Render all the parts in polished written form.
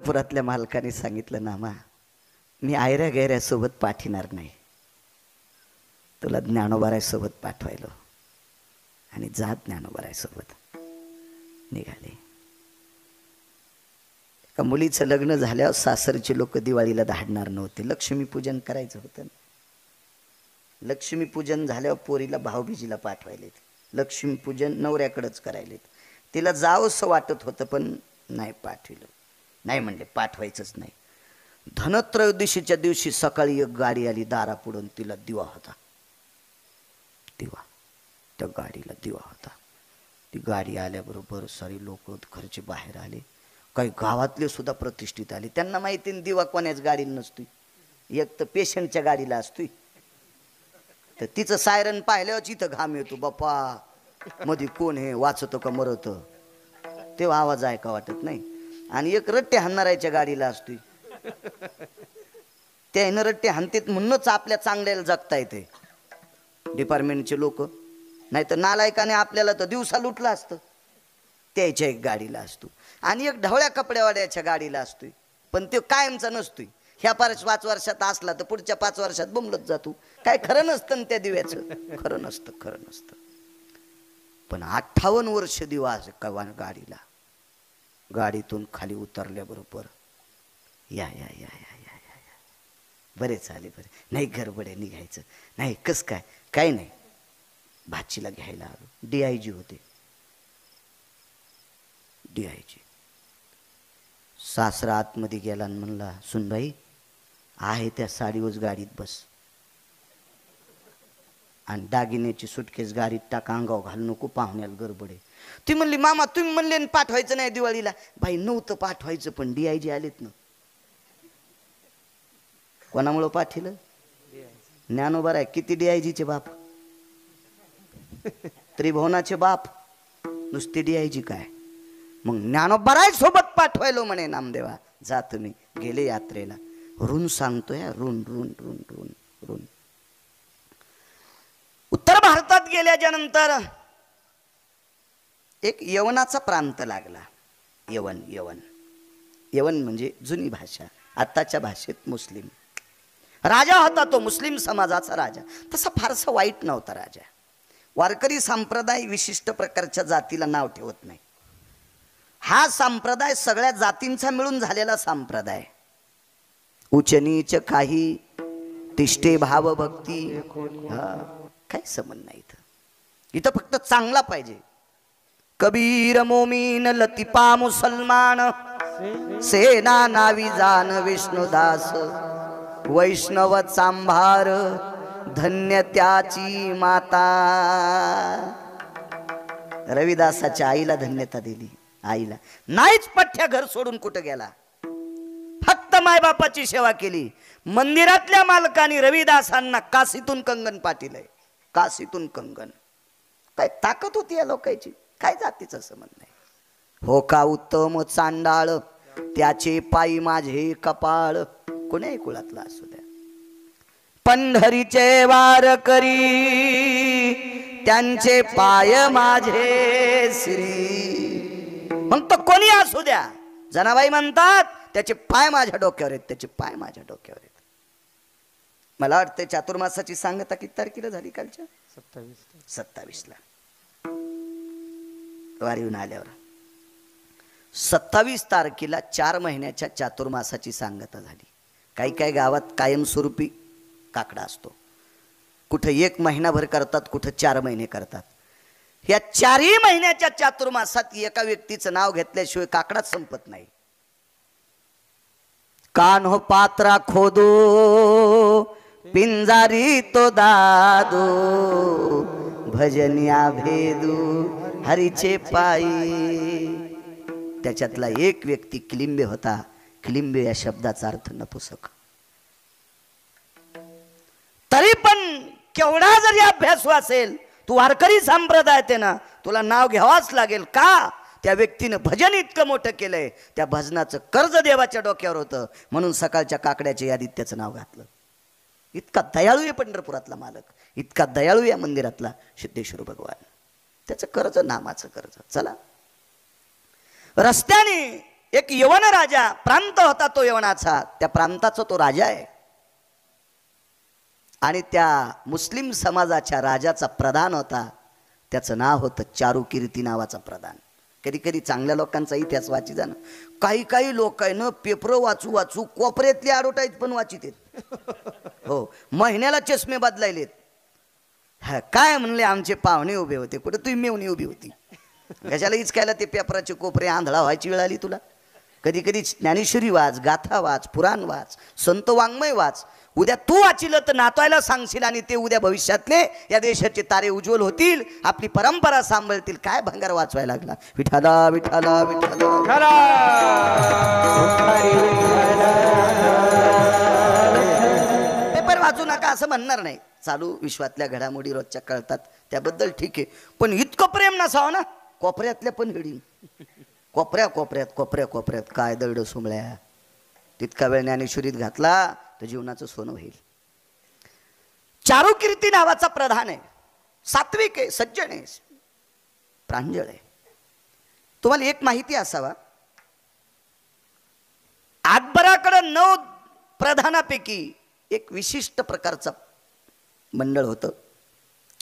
पुरातल्या मालकाने सांगितलं, नामा मी आयऱ्या गैऱ्यासोबत पाठिणार नाही, तुला ज्ञानोबारायसोबत पाठवायलो. आणि जात ज्ञानोबारायसोबत निघाले. एका मुलीचं लग्न झाल्यावर सासरचे लोक दिवाळीला धाडणार नव्हते, लक्ष्मीपूजन करायचं होतं. लक्ष्मीपूजन झाल्यावर पोरीला भाऊबीजीला पाठवायलेत, लक्ष्मीपूजन नवऱ्याकडेच करायलेत. तिला जावंसं वाटत होतं पण नाही पाठविलं. नाही म्हणले, पाठवायचंच नाही. धनत्रयोदशीच्या दिवशी सकाळी एक गाडी आली दारापुढून, तिला दिवा होता. दिवा, त्या गाडीला दिवा होता. ती गाडी आल्याबरोबर सारी लोक घरचे बाहेर आले. काही गावातले सुद्धा प्रतिष्ठित आले. त्यांना माहिती दिवा कोण्याच गाडीला नसतोय, एक तर पेशंटच्या गाडीला असतोय. तर तिचं सायरन पाहिल्यावर इथं घाम येतो, बाप्पा मध्ये कोण हे, वाचतं का मरतं, तेव्हा आवाज ऐका वाटत नाही. आणि एक रट्टे हाणणाऱ्याच्या गाडीला असतोय, त्या रट्टे हाणतेत म्हणूनच आपल्या चांगल्याला जगता येते डिपार्टमेंटचे लोक. नाही तर नालायकाने आपल्याला तर दिवसा लुटलं असतं. त्याच्या एक गाडीला असतो. आणि एक ढवळ्या कपड्यावाड्याच्या गाडीला असतोय, पण तो कायमचा नसतोय. ह्या 5 वर्षात असला तर पुढच्या 5 वर्षात बोंबलत जातो. काय खरं नसतं त्या दिव्याचं, खरं नसतं, खरं नसतं. पण 58 वर्ष दिवा गाडीला. गाडीतून खाली उतरल्याबरोबर या या या या या या या बरे चाले, बरे नाही गडबड आहे, निघायचं नाही. कस काय, काय नाही, भाचीला घ्यायला आलो. DIG होते, DIG. सासरा आतमध्ये गेला आणि म्हणला, सुनबाई आहे त्या साडीवर गाडीत बस आणि दागिन्याची सुटकेस गाडीत टाका, अंगाव घाल नको, पाहुण्याला गडबड आहे. ती म्हणली, मामा तुम्ही म्हणले पाठवायचं नाही दिवाळीला. बाई नव्हतं पाठवायचं, पण DIG आलेत ना. कोणामुळं पाठिलं? ज्ञानोबा आहे. किती DIGचे बाप, त्रिभुवनाचे बाप, नुसते DIG काय. मग ज्ञानोबा सोबत पाठवायलो म्हणे नामदेवा. जा तुम्ही. गेले यात्रेला. ऋण सांगतोय, ऋण ऋण ऋण ऋण ऋण. उत्तर भारतात गेल्याच्या नंतर एक यवनाचा प्रांत लागला. यवन, यवन, यवन म्हणजे जुनी भाषा, आत्ताच्या भाषेत मुस्लिम. राजा होता तो, मुस्लिम समाजाचा राजा. तसा फारसा वाईट नव्हता राजा. वारकरी संप्रदाय विशिष्ट प्रकारच्या जातीला नाव ठेवत नाही. हा संप्रदाय सगळ्या जातींचा मिळून झालेला संप्रदाय. उच्च नीच काही, तिष्ठे भाव भक्ती, काही संबंध नाही इथं. इथं फक्त चांगला पाहिजे. कबीर मोमीन लतिपा मुसलमान, सेना नावी जान विष्णुदास, वैष्णव चांभार धन्य त्याची माता. रविदासाच्या आईला धन्यता दिली. आईला नाहीच पठ्या घर सोडून कुठं गेला, फक्त मायबापाची सेवा केली. मंदिरातल्या मालकाने रविदासांना काशीतून कंगन पाठिलंय. काशीतून कंगन. काय ताकद होती या लोकांची, काय जातीचा संबंध नाही. हो का उत्तम चांडाळ, त्याचे पायी माझे कपाळ. कोण्याही कुळातला असू द्या. पंढरीचे वार करी, त्यांचे पाय माझे श्री. मग तो कोणी असू द्या. जनाबाई म्हणतात, त्याचे पाय माझ्या डोक्यावर आहेत, त्याचे पाय माझ्या डोक्यावर आहेत. मला वाटतं चातुर्मासाची सांगता किती तारखेला झाली? कालच्या 27ला वारीहून आल्यावर. 27 तारखेला 4 महिन्याच्या चातुर्मासाची सांगता झाली. काही काही गावात कायमस्वरूपी काकडा असतो. कुठं 1 महिनाभर करतात, कुठं 4 महिने करतात. या 4ही महिन्याच्या चातुर्मासात एका व्यक्तीचं नाव घेतल्याशिवाय काकडाच संपत नाही. कान्हो पात्रा खोदो, पिंजारी तो दादो, भजनिया भेदू हरीचे पायी. त्याच्यातला एक व्यक्ती किलिंबे होता. किलिंबे या शब्दाचा अर्थ नपुसक. तरी पण केवढा जरी अभ्यास असेल, तू वारकरी संप्रदायात आहे ना, तुला नाव घ्यावाच लागेल. का? त्या व्यक्तीनं भजन इतकं मोठं केलंय, त्या भजनाचं कर्ज देवाच्या डोक्यावर होतं, म्हणून सकाळच्या काकड्याच्या यादीत त्याचं नाव घातलं. इतका दयाळू आहे पंढरपुरातला मालक, इतका दयाळू या मंदिरातला सिद्धेश्वर भगवान. त्याचं कर्ज, नामाचं कर्ज. चला, रस्त्याने एक यवन राजा, प्रांत होता तो यवनाचा, त्या प्रांताचा तो राजा आहे आणि त्या मुस्लिम समाजाच्या राजाचा प्रधान होता, त्याचं नाव होतं चारुकीर्ती नावाचा प्रधान. कधी कधी चांगल्या लोकांचा इतिहास वाची जाणं, काही काही लोक आहे ना पेपर वाचू वाचू कोपऱ्यातली ॲडव्हर्टाईज पण वाचित हो, महिन्याला चष्मे बदलायलेत. हा काय म्हणले आमचे पाहुणे उभे होते, कुठे तुम्ही मेवणी उभी होती, कशाला इचकायला ते पेपराचे कोपरे, आंधळा व्हायची वेळ आली तुला. कधी कधी ज्ञानेश्वरी वाच, गाथा वाच, पुराण वाच, संत वाङ्मय वाच. उद्या तू वाचिलं तर नातवायला सांगशील आणि ते उद्या भविष्यातले या देशाचे तारे उज्ज्वल होतील, आपली परंपरा सांभाळतील. काय भंगार वाचवायला लागला. विठाला विठाला विठाला. पेपर वाचू नका असं म्हणणार नाही, चालू विश्वातल्या घडामोडी रोजच्या कळतात त्याबद्दल ठीक आहे, पण इतकं प्रेम नसावं ना कोपऱ्यातल्या पण हिडी. कोपऱ्या कोपऱ्यात कोपऱ्या कोपऱ्यात काय दरड सुमळ्या. तितका वेळ ज्ञानेश्वरीत घातला तर जीवनाचं सोनं होईल. चारुकीर्ती नावाचा प्रधान आहे, सात्विक आहे, सज्जन आहे, प्रांजळ आहे. तुम्हाला एक माहिती असावा, अकबराकडे 9 प्रधानापैकी एक विशिष्ट प्रकारचं मंडळ होतं.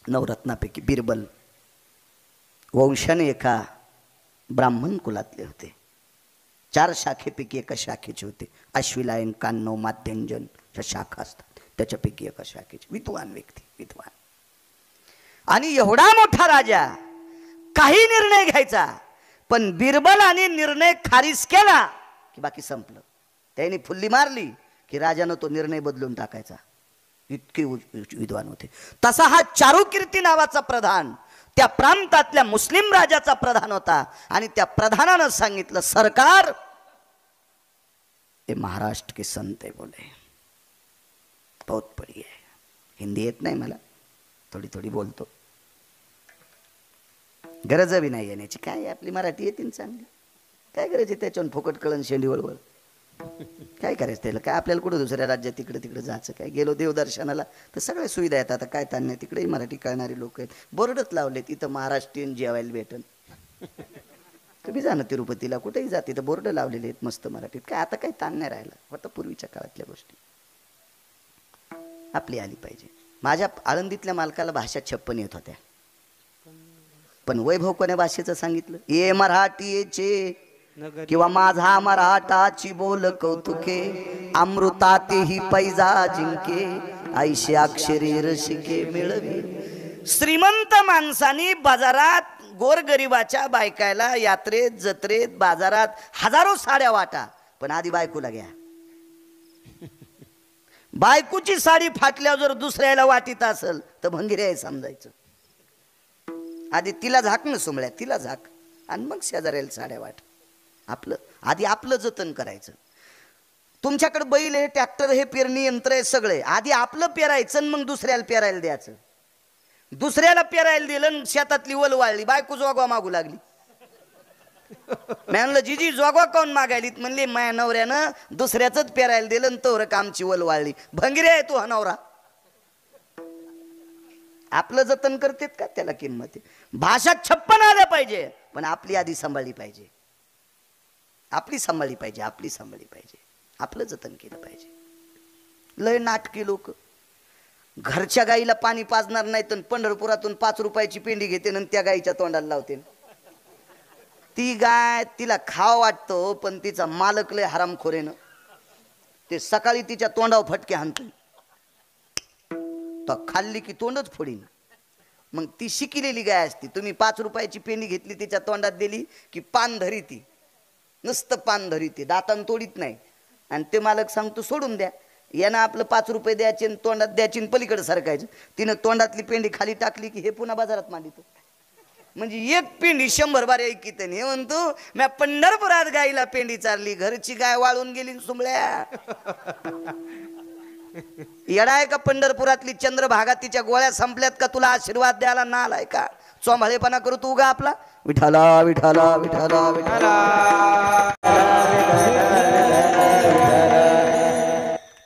9 रत्नापैकी बिरबल वंशाने एका ब्राह्मण कुलातले होते. 4 शाखेपैकी एका शाखेचे होते. अश्विलायन, कान्नव, माध्यंजन शाखा असतात, त्याच्यापैकी एका शाखेचे विद्वान व्यक्ती, विद्वान. आणि एवढा मोठा राजा, काही निर्णय घ्यायचा, पण बिरबलाने निर्णय खारिज केला की बाकी संपलं. त्याने फुल्ली मारली की राजानं तो निर्णय बदलून टाकायचा. इतके विद्वान होते. तसा हा चारुकीर्ती नावाचा प्रधान त्या प्रांतातल्या मुस्लिम राजाचा प्रधान होता. आणि त्या प्रधानानं सांगितलं, सरकार ये महाराष्ट्र के संत है बोले, बहुत बढिया है. हिंदी येत नाही मला, थोडी थोडी बोलतो, गरज बी नाही येण्याची. काय आपली मराठी येते चांगली, काय करायची त्याच्यावर फुकट कळण शेंडी वळवळ. काय करायचं त्याला, काय आपल्याला कुठं दुसऱ्या राज्यात तिकडे तिकडे जायचं काय. गेलो देवदर्शनाला तर सगळ्या सुविधा येतात, आता काय ताण नाही. तिकडेही मराठी कळणारी लोक आहेत, बोर्डच लावले तिथं महाराष्ट्रीयन जेवायला भेटन. तुम्ही जा ना तिरुपतीला, कुठेही जा, तिथं बोर्ड लावलेले आहेत मस्त मराठीत. काय आता काही ताण नाही राहिला, फक्त पूर्वीच्या काळातल्या गोष्टी आपली आली पाहिजे. माझ्या आळंदीतल्या मालकाला भाषा 56 येत होत्या, पण वैभव कोण्या भाषेचं सांगितलं, ये मराठीचे किंवा माझा मराठाची बोल कौतुके, अमृतातेही पैजा जिंके, ऐशी अक्षरे रसिके मिळवी. श्रीमंत माणसानी बाजारात गोरगरिबाच्या बायकायला यात्रेत जत्रेत बाजारात हजारो साड्या वाटा, पण आधी बायकोला घ्या. बायकोची साडी फाटल्यावर जर दुसऱ्याला वाटीत असेल तर भंगिरी आहे समजायचं. आधी तिला झाक न सुमळ्या, तिला झाक, आणि मग शेजाऱ्याला साड्या वाट. आपलं आधी आपलं जतन करायचं. तुमच्याकडे बैल आहे, ट्रॅक्टर हे, पेरणी यंत्र आहे, सगळे. आधी आपलं पेरायचं, मग दुसऱ्याला पेरायला द्यायचं. दुसऱ्याला पेरायला दिलं, शेतातली वल वाळली, बायको जोगवा मागू लागली. म्हणलं जीजी जोगवा कोण मागायलीत, म्हणले माया नवऱ्यानं दुसऱ्याच पेरायला दिलं, तोवर कामची वल वाळली. भंगिरी आहे तू हा नवरा. आपलं जतन करतेत का, त्याला किंमत आहे. भाषा 56 आल्या पाहिजे, पण आपली आधी सांभाळली पाहिजे, आपली सांभाळली पाहिजे, आपली सांभाळली पाहिजे, आपलं जतन केलं पाहिजे. लय नाटकी लोक घरच्या गाईला पाणी पाजणार नाही तर पंढरपुरातून 5 रुपयाची पेंडी घेते आणि त्या गाईच्या तोंडाला लावते. ती गाय तिला खाव वाटतो, पण तिचा मालक लय हरामखोरेनं ते सकाळी तिच्या तोंडावर फटके हाणतो, तर खाल्ली की तोंडच फोडीन. मग ती शिकलेली गाय असती. तुम्ही 5 रुपयाची पेंडी घेतली, तिच्या तोंडात दिली की पान धरी, ती नुसतं पान धरी, ती दातान तोडीत नाही. आणि ते मालक सांगतो सोडून द्या, यानं आपलं 5 रुपये द्यायचे, तोंडात द्यायची, पलीकडे सरकायचं. तिनं तोंडातली पेंडी खाली टाकली की हे पुन्हा बाजारात मांडितो. म्हणजे एक पेंडी 100 बार ऐकीत. हे म्हणतो मी पंढरपुरात गाईला पेंडी चारली, घरची गाय वाळून गेली सुमळ्या. येडा आहे का पंढरपुरातली चंद्रभागा, तिच्या गोळ्या संपल्यात का तुला आशीर्वाद द्यायला ना आलाय का. चोंभाळेपणा करू तू उगा आपला. विठाला विठाला विठाला विठाला.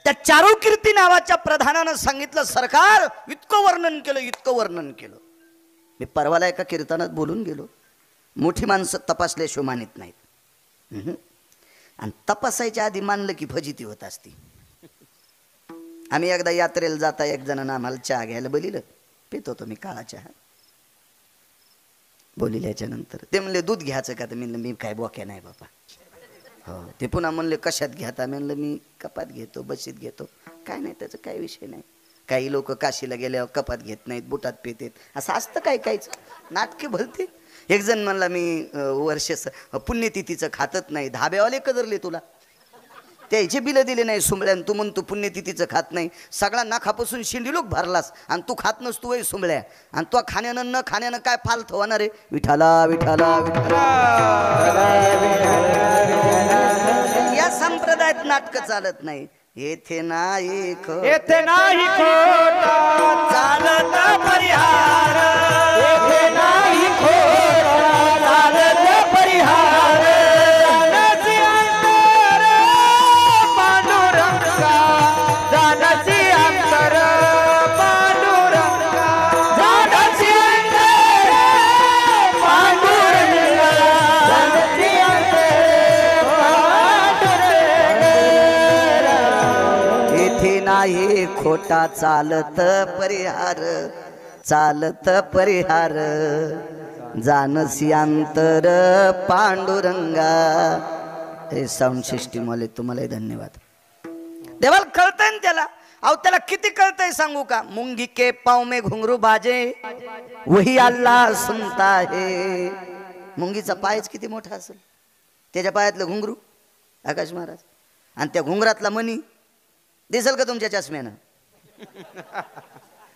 त्या चारुकीर्ती नावाच्या प्रधानानं सांगितलं, सरकार इतकं वर्णन केलं, इतकं वर्णन केलं. मी परवाला एका कीर्तनात बोलून गेलो, मोठी माणसं तपासल्याशिवाय मानित नाहीत. आणि तपासायच्या आधी मानलं की फजिती होत असती. आम्ही एकदा यात्रेला जाता एक जणांना आम्हाला चहा घ्यायला बोलिलं. पितो तो मी काळा चहा. बोलिल्याच्या नंतर ते म्हणले दूध घ्यायचं का? तर म्हणलं मी काय बोक्या नाही बाबा. हो. ते पुन्हा म्हणले कशात घ्याता? म्हणलं मी कपात घेतो, बशीत घेतो. काय नाही त्याचं काही विषय नाही. काही लोक काशीला गेल्यावर कपात घेत नाहीत, बुटात पितेत, असं असतं काय काहीच नाटके भलते. एक जण म्हणला मी वर्ष पुण्यतिथीचं खातच नाही. धाब्यावाले कदरले तुला, त्याचे बिलं दिले नाही सुंबळ्यान. तू म्हणतो पुण्यतिथीचं खात नाही. सगळा नाखापासून शिंडी लोक भरलास आणि तू खात नसतो वय सुंबळ्या. आणि तो खाण्यानं न खाण्यानं काय फालत होणार आहे? विठाला विठाला विठाला. या संप्रदायात नाटक चालत नाही. येथे नाही खोटा चालत परिहार, येथे नाही खोटा चालत परिहार. जानसी अंतर पांडुरंगा, जानसी अंतर पांडुरंगा, जानसी अंतर पांडुरंगा, जानसी अंतर पांडुरंगा. येथे नाही खोटा चालत परिहार, चालत परिहार. जानसी अंतर पांडुरंगा. हे साऊंड सिस्टीम वाले तुम्हालाही धन्यवाद. देवाला कळतंय ना त्याला. अहो त्याला किती कळतंय सांगू का? मुंगी के पाव में घुंगरू बाजे वही अल्लाह सुनता है. मुंगीचा पायच किती मोठा असेल, त्याच्या पायातलं घुंगरू आकाश महाराज. आणि त्या घुंगरातला मणी दिसेल का तुमच्या चष्म्यानं?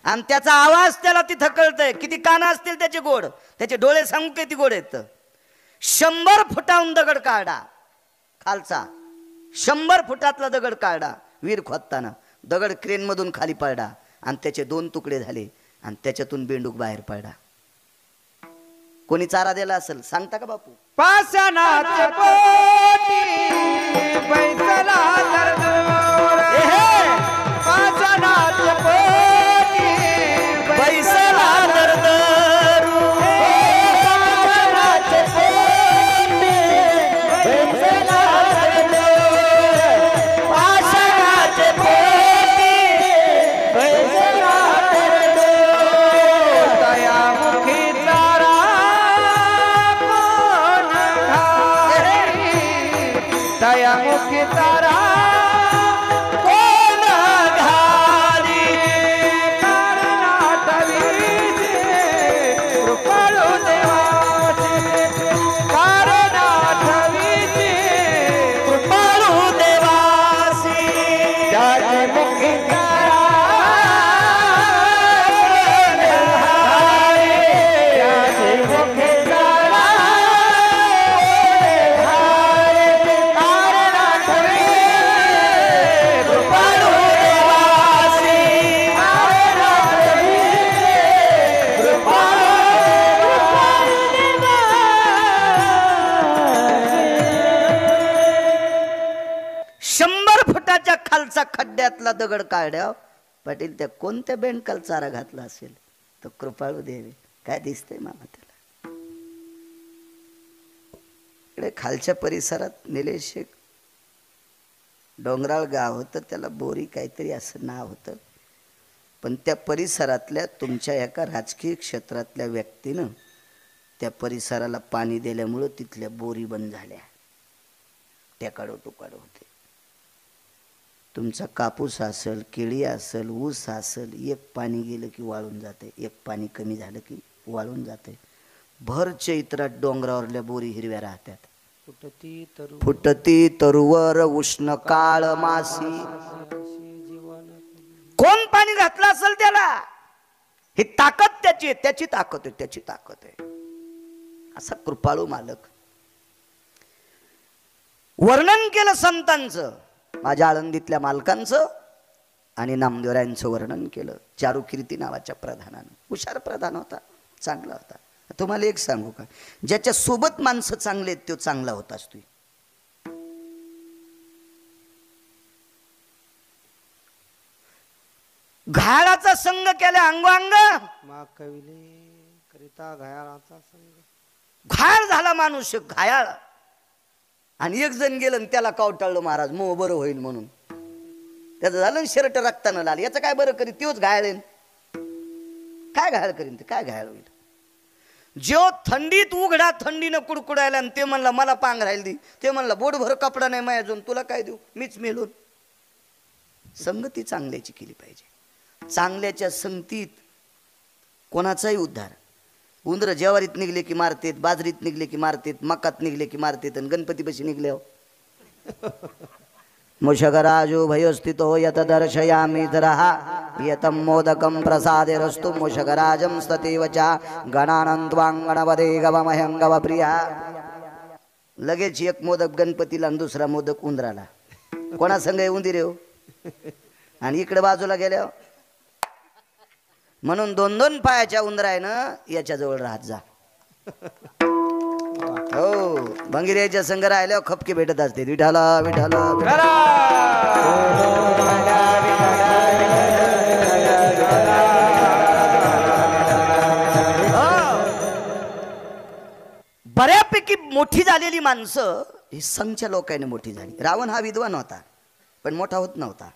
आणि त्याचा आवाज त्याला तिथं कळतंय. किती कान असतील त्याचे गोड, त्याचे डोळे सांगू किती गोड आहेत. 100 फुटाहून दगड काढा खालचा, 100 फुटातला दगड काढा. वीर खोदताना दगड क्रेन मधून खाली पडला आणि त्याचे 2 तुकडे झाले आणि त्याच्यातून बेंडूक बाहेर पडला. कोणी चारा दिला असेल सांगता का बापू? पाषाणाच्या पोटी बैसला दरदोर, पाषाणाच्या पोटी बैसला दरदोर, पाषाणाच्या पोटी बैसला दरदोर, पाषाणाच्या पोटी बैसला दरदोर. दयामुखी तारा दयामुखी तारा कोण घाली, कारणाटवीचे कृपाळू देवाचे, कारणाटवीचे कृपाळू देवासी. त्याची मुखी तारा त्याची मुखी तारा खालचा खड्ड्यातला दगड काढ्या पाटील. त्या कोणत्या बेंडकाल चारा घातला असेल? तो कृपाळू देवी. काय दिसतंय मामा त्याला? इकडे खालच्या परिसरात निलेश एक डोंगराळ गाव होतं, त्याला बोरी काहीतरी असं नाव होतं. पण त्या परिसरातल्या तुमच्या एका राजकीय क्षेत्रातल्या व्यक्तीनं त्या परिसराला पाणी दिल्यामुळं तिथल्या बोरी बंद झाल्या, टेकाडो टुकाडो होते. तुमचा कापूस असेल, केळी असेल, ऊस असेल, एक पाणी गेलं की वाळून जाते, एक पाणी कमी झालं की वाळून जाते. भर चैत्रात डोंगरावरल्या बोरी हिरव्या राहतात. फुटती तरुवर उष्ण काळ मासी. कोण पाणी घातलं असेल त्याला? ही ताकद त्याची आहे, त्याची ताकद आहे, त्याची ताकद आहे. असा कृपाळू मालक. वर्णन केलं संतांचं, माझ्या आळंदीतल्या मालकांचं आणि नामदेवरायांचं वर्णन केलं. चारुकीर्ती नावाच्या प्रधानानं. हुशार प्रधान होता, चांगला होता. तुम्हाला एक सांगू का? ज्याच्या सोबत माणसं चांगले आहेत तो चांगला होत असतो. घायाळाचा संघ केला अंगोंग, घायाळ झाला माणूस, घायाळ. आणि एक जण गेलं आणि त्याला कावटाळलं महाराज, मग बरं होईल म्हणून. त्याचं झालं शर्ट रक्तानं लाल. याचं काय बरं करीन, तोच घायळेन. काय घायल करीन ते, काय घायल होईल. जो थंडीत उघडा थंडीनं कुडकुडायला आणि ते म्हणला मला पांग राहील दी, ते म्हणला बोटभर कपडा नाही माझ्या अजून, तुला काय देऊ, मीच मेलून. संगती चांगल्याची केली पाहिजे. चांगल्याच्या संगतीत कोणाचाही उद्धार. उंदर ज्वारीत निघले की मारतेत, बाजरीत निघले की मारतेत, मकात निघले की मारतेत, आणि गणपती पशी निघले हो. मूषकराजो भयोस्थितो यत दर्शयामि धरहा यतं मोदकं प्रसादे रस्तु मूषकराजं स्ततेव च गणानन्त्वां गणपते गवमह्यं गवप्रिया. लगेच एक मोदक गणपतीला आणि दुसरा मोदक उंदराला. कोणा संग उंदीर हो. आणि इकडे बाजूला गेल्या म्हणून 2-2 पायाच्या उंदरा आहे ना, याच्याजवळ राहत जा. हो, भंगिऱ्याच्या संघ राहिल्यावर खपके भेटत असते. विठाला विठाला बऱ्यापैकी मोठी झालेली माणसं ही संघच्या लोकांनी मोठी झाली. रावण हा विद्वान होता पण मोठा होत नव्हता.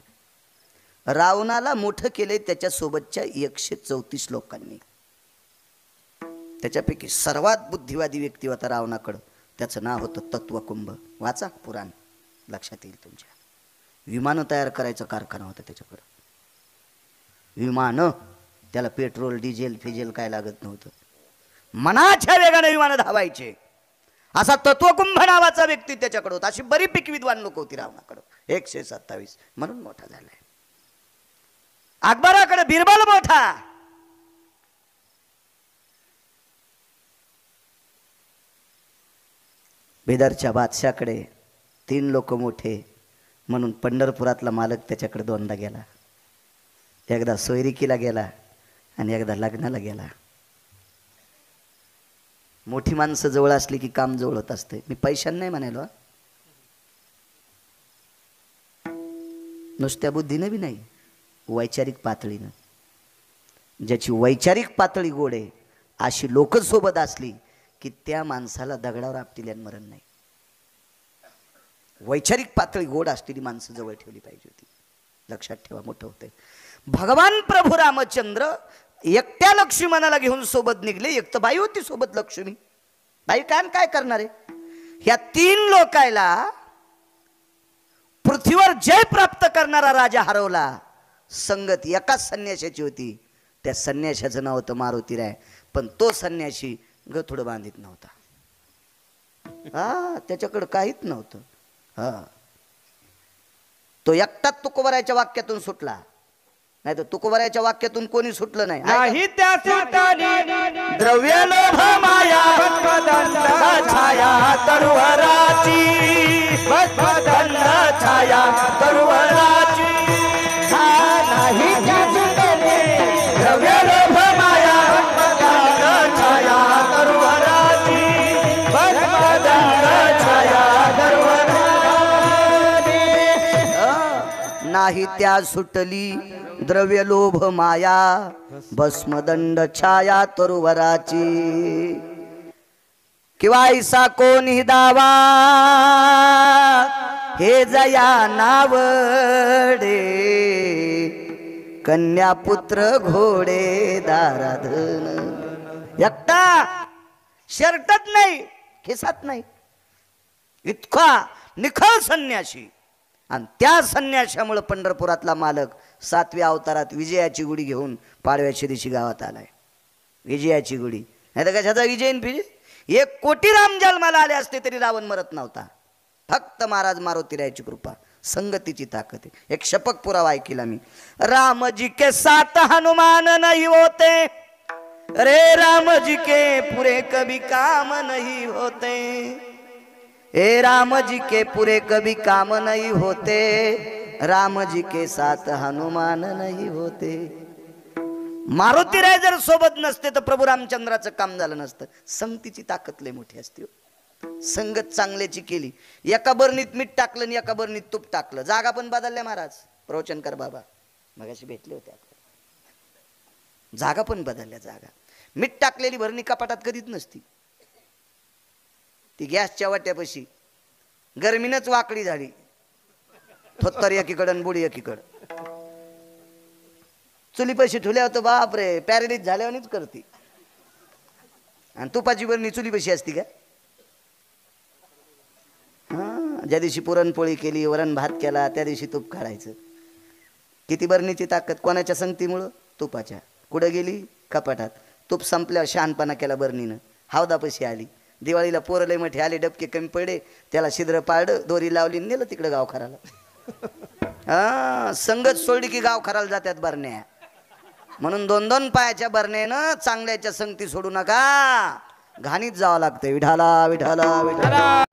रावणाला मोठं केले त्याच्यासोबतच्या 134 लोकांनी. त्याच्यापैकी सर्वात बुद्धिवादी व्यक्ती होता रावणाकडं. त्याचं नाव होतं तत्वकुंभ. वाचा पुराण, लक्षात येईल तुमच्या. विमानं तयार करायचा कारखाना होता त्याच्याकडं. विमानं, त्याला पेट्रोल डिझेल फिजेल काय लागत नव्हतं. मनाच्या वेगाने विमानं धावायचे. असा तत्वकुंभ नावाचा व्यक्ती त्याच्याकडे होता. अशी बरीपैकी विद्वान लोक होती रावणाकडं. 127 म्हणून मोठा झालाय. अकबराकडे बिरबल मोठा. बिदरच्या बादशाकडे 3 लोक मोठे म्हणून पंढरपुरातला मालक त्याच्याकडे 2दा गेला. एकदा सोयरिकीला गेला आणि एकदा लग्नाला गेला. मोठी माणसं जवळ असली की काम जवळ होत असते. मी पैशाने नाही म्हणालो, नुसत्या बुद्धीने बी नाही, वैचारिक पातळीनं. ज्याची वैचारिक पातळी गोड आहे अशी लोक सोबत असली की त्या माणसाला दगडावर आपटिल्यान मरण नाही. वैचारिक पातळी गोड असलेली माणसं जवळ ठेवली पाहिजे होती. लक्षात ठेवा, मोठं होते. भगवान प्रभू रामचंद्र एकट्या लक्ष्मणाला घेऊन सोबत निघले. एक तर बाई होती सोबत लक्ष्मी. बाई काय करणार आहे. ह्या 3 लोकायला पृथ्वीवर जय प्राप्त करणारा राजा हरवला. संगत एकाच संन्याशाची होती. त्या संन्याशाचं नाव होतं मारुतीराय. पण तो संन्याशी गथुडं बांधित नव्हता. त्याच्याकडं काहीच नव्हतं. तो एकटाच तुकोबरायच्या वाक्यातून सुटला. नाही तर तुकोबरायच्या वाक्यातून कोणी सुटलं नाही. नाही त्या सुटानी द्रव्य लोभ माया भस्मदंड छाया तरुवराची, भस्मदंड छाया तरुवराची. नाही त्या सुटानी द्रव्य लोभ माया छाया तरुवराची, भस्मदंड छाया तरुवराची. नाही त्या सुटली द्रव्य लोभ माया, भस्मदंड छाया तरुवराची. किंवा ऐसा कोणी दावा हे जया नावडे, कन्या पुत्र घोडे दाराधन. एकटा, शर्टच नाही, खिसात नाही, इतका निखळ संन्याशी. आणि त्या संन्याशामुळे पंढरपुरातला मालक 7व्या अवतारात विजयाची गुढी घेऊन पाडव्याच्या दिवशी गावात आलाय. विजयाची गुढी, नाही तर कशाचा विजय फिजे. 1 कोटी राम जन्माला आले असते तरी रावण मरत नव्हता. फक्त महाराज मारुतीरायाची कृपा, संगतीची ताकद आहे. एक शपक पुरावा ऐकिला मी. राम जी के साथ हनुमान नहीं होते, रे राम जी के पूरे कभी काम नहीं होते. ए राम जी के पूरे कभी काम नहीं होते, राम जी के साथ हनुमान नहीं होते. मारुतीराय जर सोबत नसते तर प्रभू रामचंद्राचं काम झालं नसतं. संगतीची ताकद लय मोठी असते. संगत चांगल्याची केली. एका बरणीत मीठ टाकलं आणि एका बरणीत तूप टाकलं. जागा पण बदलल्या महाराज. प्रवचनकर बाबा मगाशी भेटले होते आपल्याला. जागा पण बदलल्या. जागा मीठ टाकलेली भरणी कपाटात कधीच नसती. ती गॅसच्या वाट्यापाशी गर्मीनच वाकडी झाली, थोत्तर एकीकडं बुडी एकीकडं. चुली पैसे ठुल्या होतं बाप रे, पॅरेलिस झाल्यावानीच करते. आणि तुपाची बरणी चुली पैशी असती का? हा, ज्या दिवशी पुरणपोळी केली, वरण भात केला, त्या दिवशी तूप काढायचं. किती बरणीची ताकद? कोणाच्या संगतीमुळं? तुपाच्या. कुठं गेली? कपाटात. तूप संपल्यावर शहाणपणा केला बरणीनं, हावदापाशी आली. दिवाळीला पोरं लय मोठे आले, डबके कमी पडे, त्याला छिद्र पाडलं, दोरी लावली, नेलं तिकडं गाव खराला. हा, संगत सोडली की गाव खराला जात्यात बरण्या. म्हणून 2-2 पायाच्या बरण्यानं चांगल्याच्या संगती सोडू नका, घाणीत जावं लागतं. विठाला विठाला विठाला.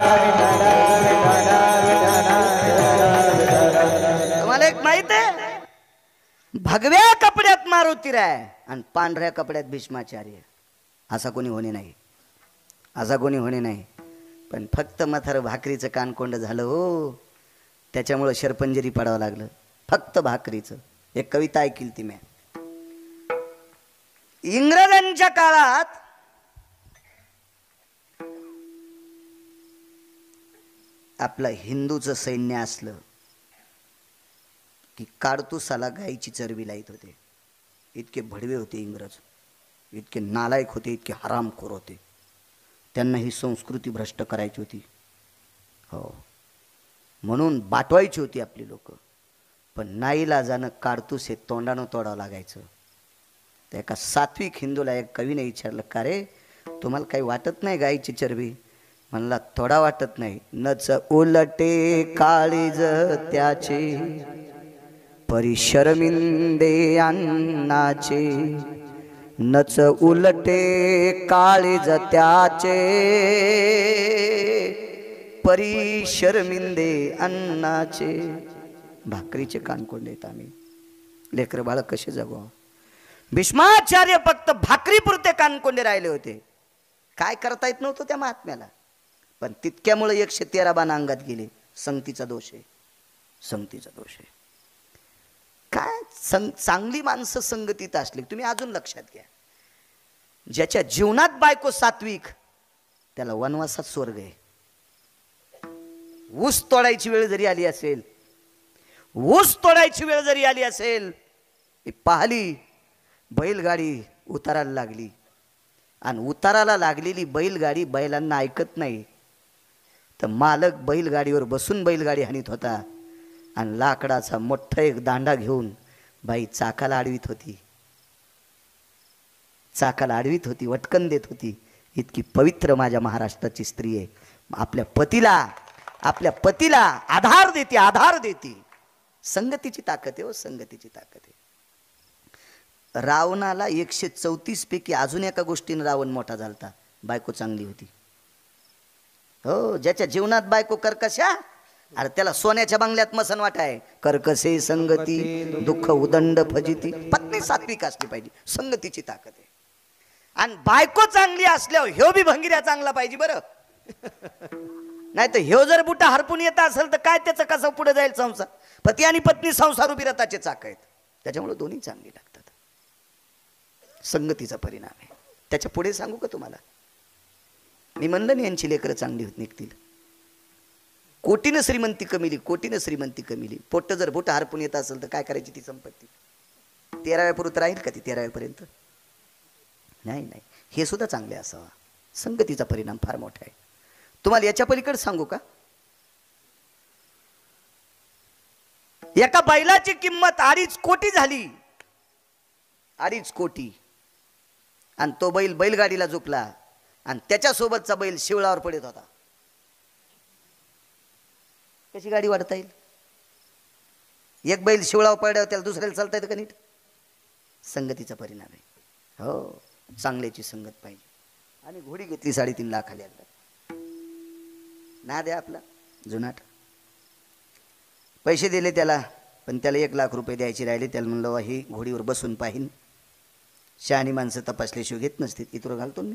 तुम्हाला एक माहित आहे, भगव्या कपड्यात मारुतीराय आणि पांढऱ्या कपड्यात भीष्माचार्य. असा कोणी होणे नाही, असा कोणी होणे नाही. पण फक्त म्हातार भाकरीचं कानकोंड झालं हो, त्याच्यामुळं शरपंजरी पडावं लागलं. फक्त भाकरीचं. एक कविता ऐकली ती मी. इंग्रजांच्या काळात आपलं हिंदूचं सैन्य असलं की काडतुसाला गायची चरबी लाईत होते. इतके भडवे होते इंग्रज, इतके नालायक होते, इतके हरामखोर होते. त्यांना ही संस्कृती भ्रष्ट करायची होती. हो, म्हणून बाटवायची होती आपली लोक. पण नाईलाजानं काडतूस हे तोंडानं तोडावं लागायचं. तर एका सात्विक हिंदूला एक कवीने विचारलं, का रे तुम्हाला काही वाटत नाही गायची चरबी? म्हणला, थोडा वाटत नाही. नच उलटे काळीज त्याचे, परी शर्मिंदे अन्नाचे. नच उलटे काळीज त्याचे, परी शर्मिंदे अन्नाचे. भाकरीचे कानकोंड आहेत आम्ही. लेकर बाळ कसे जगवा? भीष्माचार्य फक्त भाकरीपुरते कानकोंडे राहिले होते. काय करता येत नव्हतं त्या महात्म्याला. पण तितक्यामुळे 113 बाण अंगात गेले. संगतीचा दोष आहे, संगतीचा दोष आहे. काय चांगली माणसं संगतीत असली, तुम्ही अजून लक्षात घ्या, ज्याच्या जीवनात बायको सात्विक, त्याला वनवासात स्वर्ग आहे. ऊस तोडायची वेळ जरी आली असेल, ऊस तोडायची वेळ जरी आली असेल, पाहिली बैलगाडी उतारायला लागली, आणि उताराला लागलेली बैलगाडी बैलांना ऐकत नाही, तर मालक बैलगाडीवर बसून बैलगाडी हाणीत होता, आणि लाकडाचा मोठा एक दांडा घेऊन बाई चाकाला आडवीत होती, चाकाला आडवीत होती, वटकन देत होती. इतकी पवित्र माझ्या महाराष्ट्राची स्त्री आहे. आपल्या पतीला आधार देते, आधार देते. संगतीची ताकद आहे हो, संगतीची ताकद आहे. रावणाला 134 पैकी अजून एका गोष्टीने रावण मोठा झालता, बायको चांगली होती. हो, ज्याच्या जीवनात बायको कर्कशा, अरे त्याला सोन्याच्या बंगल्यात मसन वाटाय. कर्कशे संगती दुःख उदंड फजिती. पत्नी सात्विक असली पाहिजे, संगतीची ताकद आहे. आणि बायको चांगली असल्यावर ह्यो बी भंगिऱ्या चांगला पाहिजे बरं. नाही तर ह्यो जर बुटा हरपून येत असेल तर काय त्याचं कसं पुढे जाईल संसार? पती आणि पत्नी संसारूपी रथाचे चाक आहेत, त्याच्यामुळे दोन्ही चांगली लागतात. संगतीचा परिणाम आहे. त्याच्या पुढे सांगू का तुम्हाला? मी म्हणलं नाही यांची लेकरं चांगली होत निघतील. कोटीनं श्रीमंती कमिली, कोटीनं श्रीमंती कमिली. पोट्ट जर बोट हरपून येत असेल तर काय करायची ती संपत्ती? 13व्या पुरत राहील का ती 13व्या पर्यंत? नाही नाही, हे सुद्धा चांगले असावा. संगतीचा परिणाम फार मोठा आहे. तुम्हाला याच्या पलीकडे सांगू का? एका बैलाची किंमत 2.5 कोटी झाली, 2.5 कोटी. आणि तो बैल बैलगाडीला झोपला, आणि त्याच्यासोबतचा बैल शिवळावर पडत होता. कशी गाडी वाढता येईल? एक बैल शिवळावर पडल्यावर त्याला दुसऱ्याला चालता येतं का नीट? संगतीचा परिणाम आहे. हो, चांगल्याची संगत पाहिजे. आणि घोडी घेतली 3.5 लाखाला. ना द्या आपला जुनाट. पैसे दिले त्याला, पण त्याला 1 लाख रुपये द्यायचे राहिले. त्याला म्हणलं ही घोडीवर बसून पाहिन. शहाणी माणसं तपासल्याशिवाय घेत नसते. इतरं घालतो मी.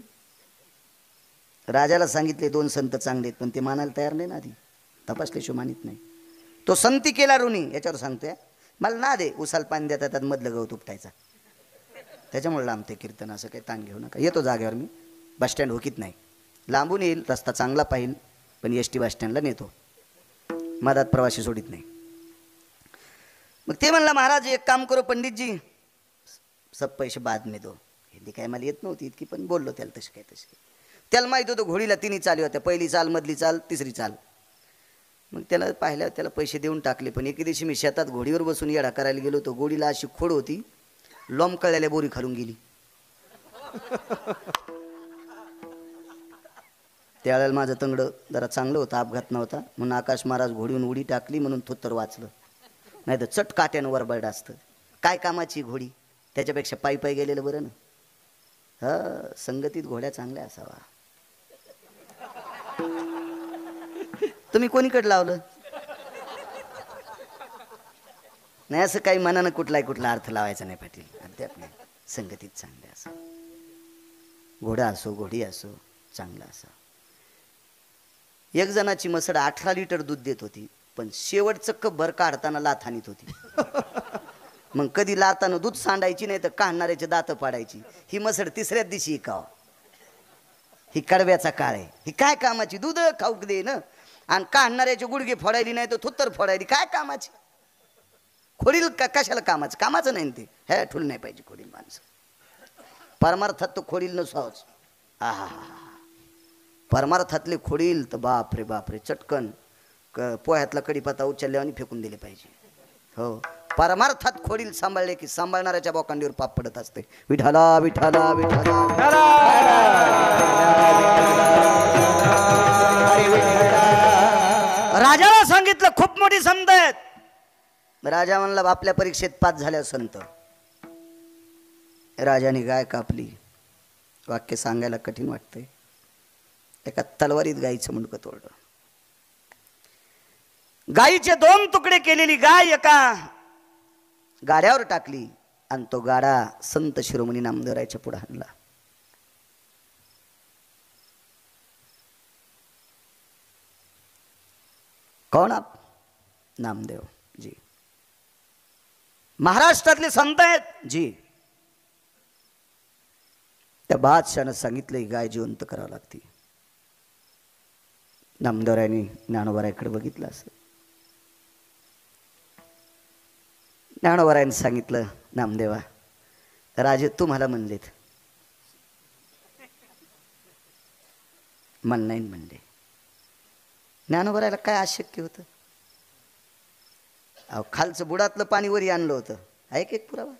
राजाला सांगितले 2 संत चांगले आहेत, पण ते मानायला तयार नाही ना. आधी तपासल्याशिवाय मानित नाही. तो संती केला ऋणी, याच्यावर सांगतोय. मला ना दे, उसाल पाणी देतात, त्यात मधलं गवत उपटायचा. त्याच्यामुळे लांबते कीर्तन. असं काही ताण घेऊ नका. येतो जागेवर मी. बसस्टँड होकीत नाही, लांबून येईल, रस्ता चांगला पाहिल, पण ST बसस्टँडला नेतो. मधात प्रवासी सोडित नाही. मग ते म्हणला महाराज एक काम करो पंडित जी, सब पैसे बाद में दो. हिंदी काय मला येत नव्हती इतकी, पण बोललो त्याला तशी काय. त्याला माहित होतं घोडीला तिन्ही चाली होत्या, पहिली चाल, मधली चाल, तिसरी चाल. मग त्याला पाहिल्यावर त्याला पैसे देऊन टाकले. पण एके दिवशी मी शेतात घोडीवर बसून येडा करायला गेलो होतो. घोडीला अशी खोड होती, लोंबकळलेल्या बोरी खालून गेली. त्यावेळेला माझं तंगडं जरा चांगलं होतं, अपघात नव्हता म्हणून आकाश महाराज घोडीहून उडी टाकली म्हणून थोत्तर वाचलं. नाही तर चट काट्यानं वरबड असतं. काय कामाची घोडी, त्याच्यापेक्षा पायी पायी गेलेलं बरं ना. हा, संगतीत घोड्या चांगल्या असावा. तुम्ही कोणीकडे लावलं नाही, असं काही मनानं कुठला अर्थ लावायचा नाही पाटील. अद्याप नाही, संगतीत चांगल्या असा. घोडा असो घोडी असो चांगला असा. एक जणाची मसड 18 लिटर दूध देत होती, पण शेवटचं कप भर काढताना लाथ हानीत होती. मग कधी लातानं दूध सांडायची नाही तर काढणाऱ्याचे दात पाडायची. ही मसड तिसऱ्याच दिवशी इकाव. ही कडव्याचा काळ आहे. ही काय कामाची, दूध खाऊक दे ना, आणि काढणाऱ्याचे गुडघे फोडायली नाही तर थुत्तर फोडायली. काय कामाची खोडील कशाला कामाचं, कामाचं नाही ते. हे ठुल नाही पाहिजे खोडील माणसं. परमार्थात तो खोडील नसावच. हा, परमार्थातले खोडील तर बापरे बापरे, चटकन पोह्यातला कडीपत्ता उचलले आणि फेकून दिले पाहिजे. हो, परमार्थात खोडील सांभाळले की सांभाळणाऱ्याच्या बोकांडीवर पाप पडत असते. विठाला विठाला विठाला. राजाला सांगितलं खूप मोठी संत आहेत. राजा म्हणला आपल्या परीक्षेत पास झाल्या संत. राजाने गाय कापली. वाक्य सांगायला कठीण वाटतंय. एका तलवारीत गायीचं मुंडकं तोडलं. गायीचे 2 तुकडे केलेली गाय एका गाड्यावर टाकली आणि तो गाडा संत शिरोमणी नामदेवरायच्या पुढे आणला. कौन आप? नामदेव जी. महाराष्ट्रातले संत आहेत जी. त्या बादशाहनं सांगितलं ही गाय जिवंत करावं लागते. नामदेवरायांनी ज्ञानोबारायकडे बघितलं असं. ज्ञानोबारायांनी सांगितलं नामदेवा, राजे तुम्हाला म्हणलेत. मन नाही म्हणले. ज्ञानोबारायला काय अशक्य होतं. अहो, खालचं बुडातलं पाणी वरी आणलं होतं. ऐक एक पुरावा.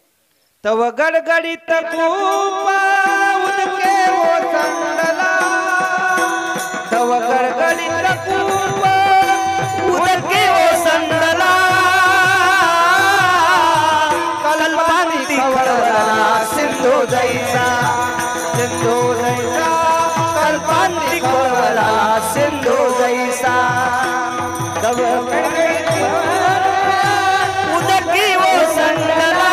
तव गडगडीत खूप उदके ओसंडला, तव गडगडीत खूप उदके ओसंडला, कल्पांती खवळला सिंधू जैसा, सिंधू जैसा, कल्पांती खवळला सिंधू जैसा. तव गडगडीत उदके ओसंडला,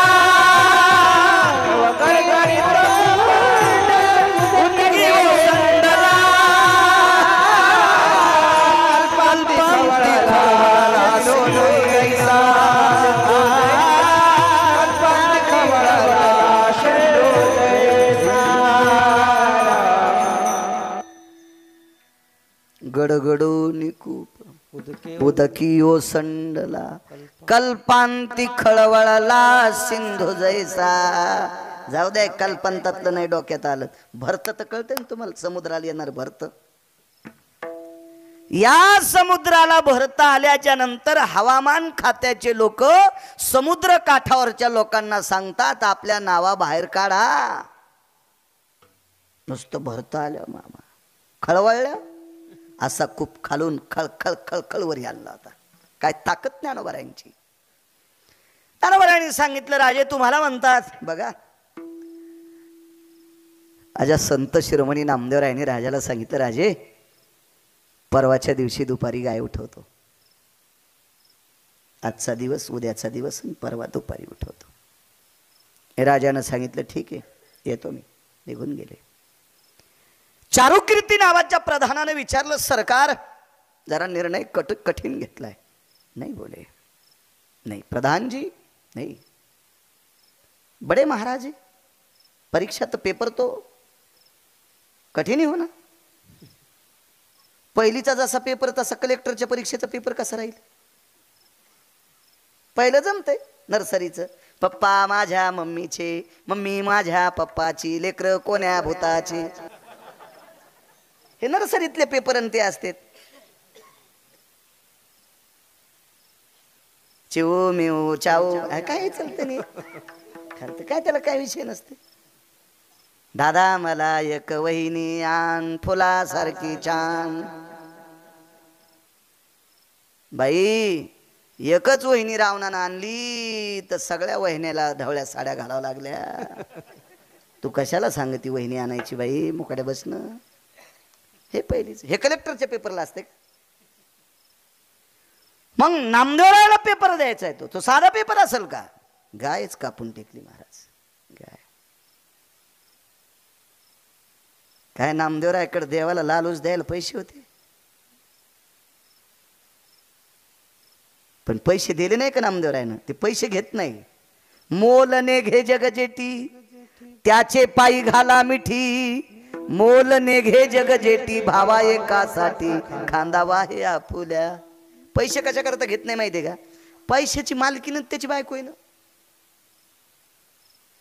गडगडोनी कूप उदकी ओसंडला, कल्पांती खळवळला सिंधू जैसा. जाऊ द्या, कल्पांतातलं नाही डोक्यात आलं. भरत तर कळतं ना तुम्हाला, समुद्राला येणार भरत. या समुद्राला भरता आल्याच्या नंतर हवामान खात्याचे लोक समुद्र काठावरच्या लोकांना सांगतात आपल्या नावा बाहेर काढा. नुसतं भरता आल्या मामा खळवळल्या असा खूप खालून खळखळ खळखळ वर आला होता. काय ताकद ज्ञानोबारायांची. ज्ञानोबारायांनी सांगितलं राजे तुम्हाला म्हणतात. बघा, आजा संत शिरोमणी नामदेवरायांनी राजाला सांगितलं राजे परवाच्या दिवशी दुपारी गाय उठवतो. आजचा दिवस, उद्याचा दिवस आणि परवा दुपारी उठवतो. राजानं सांगितलं ठीक आहे येतो मी. निघून गेले. चारुकीर्ती नावाच्या प्रधानाने विचारलं सरकार जरा निर्णय कठीण घेतलाय. नहीं बोले. नहीं प्रधान जी नहीं, बड़े महाराज परीक्षा तो पेपर तो कठीण ही हो ना. पहिलीचा जसा पेपर तसा कलेक्टरच्या परीक्षेचा पेपर कसा राहील. पहिलं जमतंय नर्सरीचं. पप्पा माझ्या मम्मीचे, मम्मी माझ्या पप्पाची, लेकरं कोण्या भूताची. हे नर्सरीतले पेपर आणि ते असतात. चिऊ मिऊ चाऊ काय चालतं नाही खालतं काय, त्याला काय विषय नसते. दादा मला एक वहिनी आण फुलासारखी छान. बाई एकच वहिनी रावणानं आणली तर सगळ्या वहिन्याला धवळ्या साड्या घालावं लागल्या. तू कशाला सांगती वहिनी आणायची बाई, मुकाड्या बसणं. हे पहिलीच. हे कलेक्टरच्या पेपरला असते. मग नामदेवरायला पेपर द्यायचा आहे तो साधा पेपर असेल का? गायच कापून टेकली महाराज. गाय काय नामदेवरायकडे देवाला लालूच द्यायला पैसे होते, पण पैसे दिले नाही का नामदेवरायनं? ते पैसे घेत नाही. मोलने घे जगजेटी त्याचे पायी घाला मिठी, मोलने घे जगजेटी भावा एकासाठी खांदा वाहे आपुल्या. पैसे कशा करता घेत नाही माहितीये का? पैशाची मालकीनं त्याची बायको आहे ना.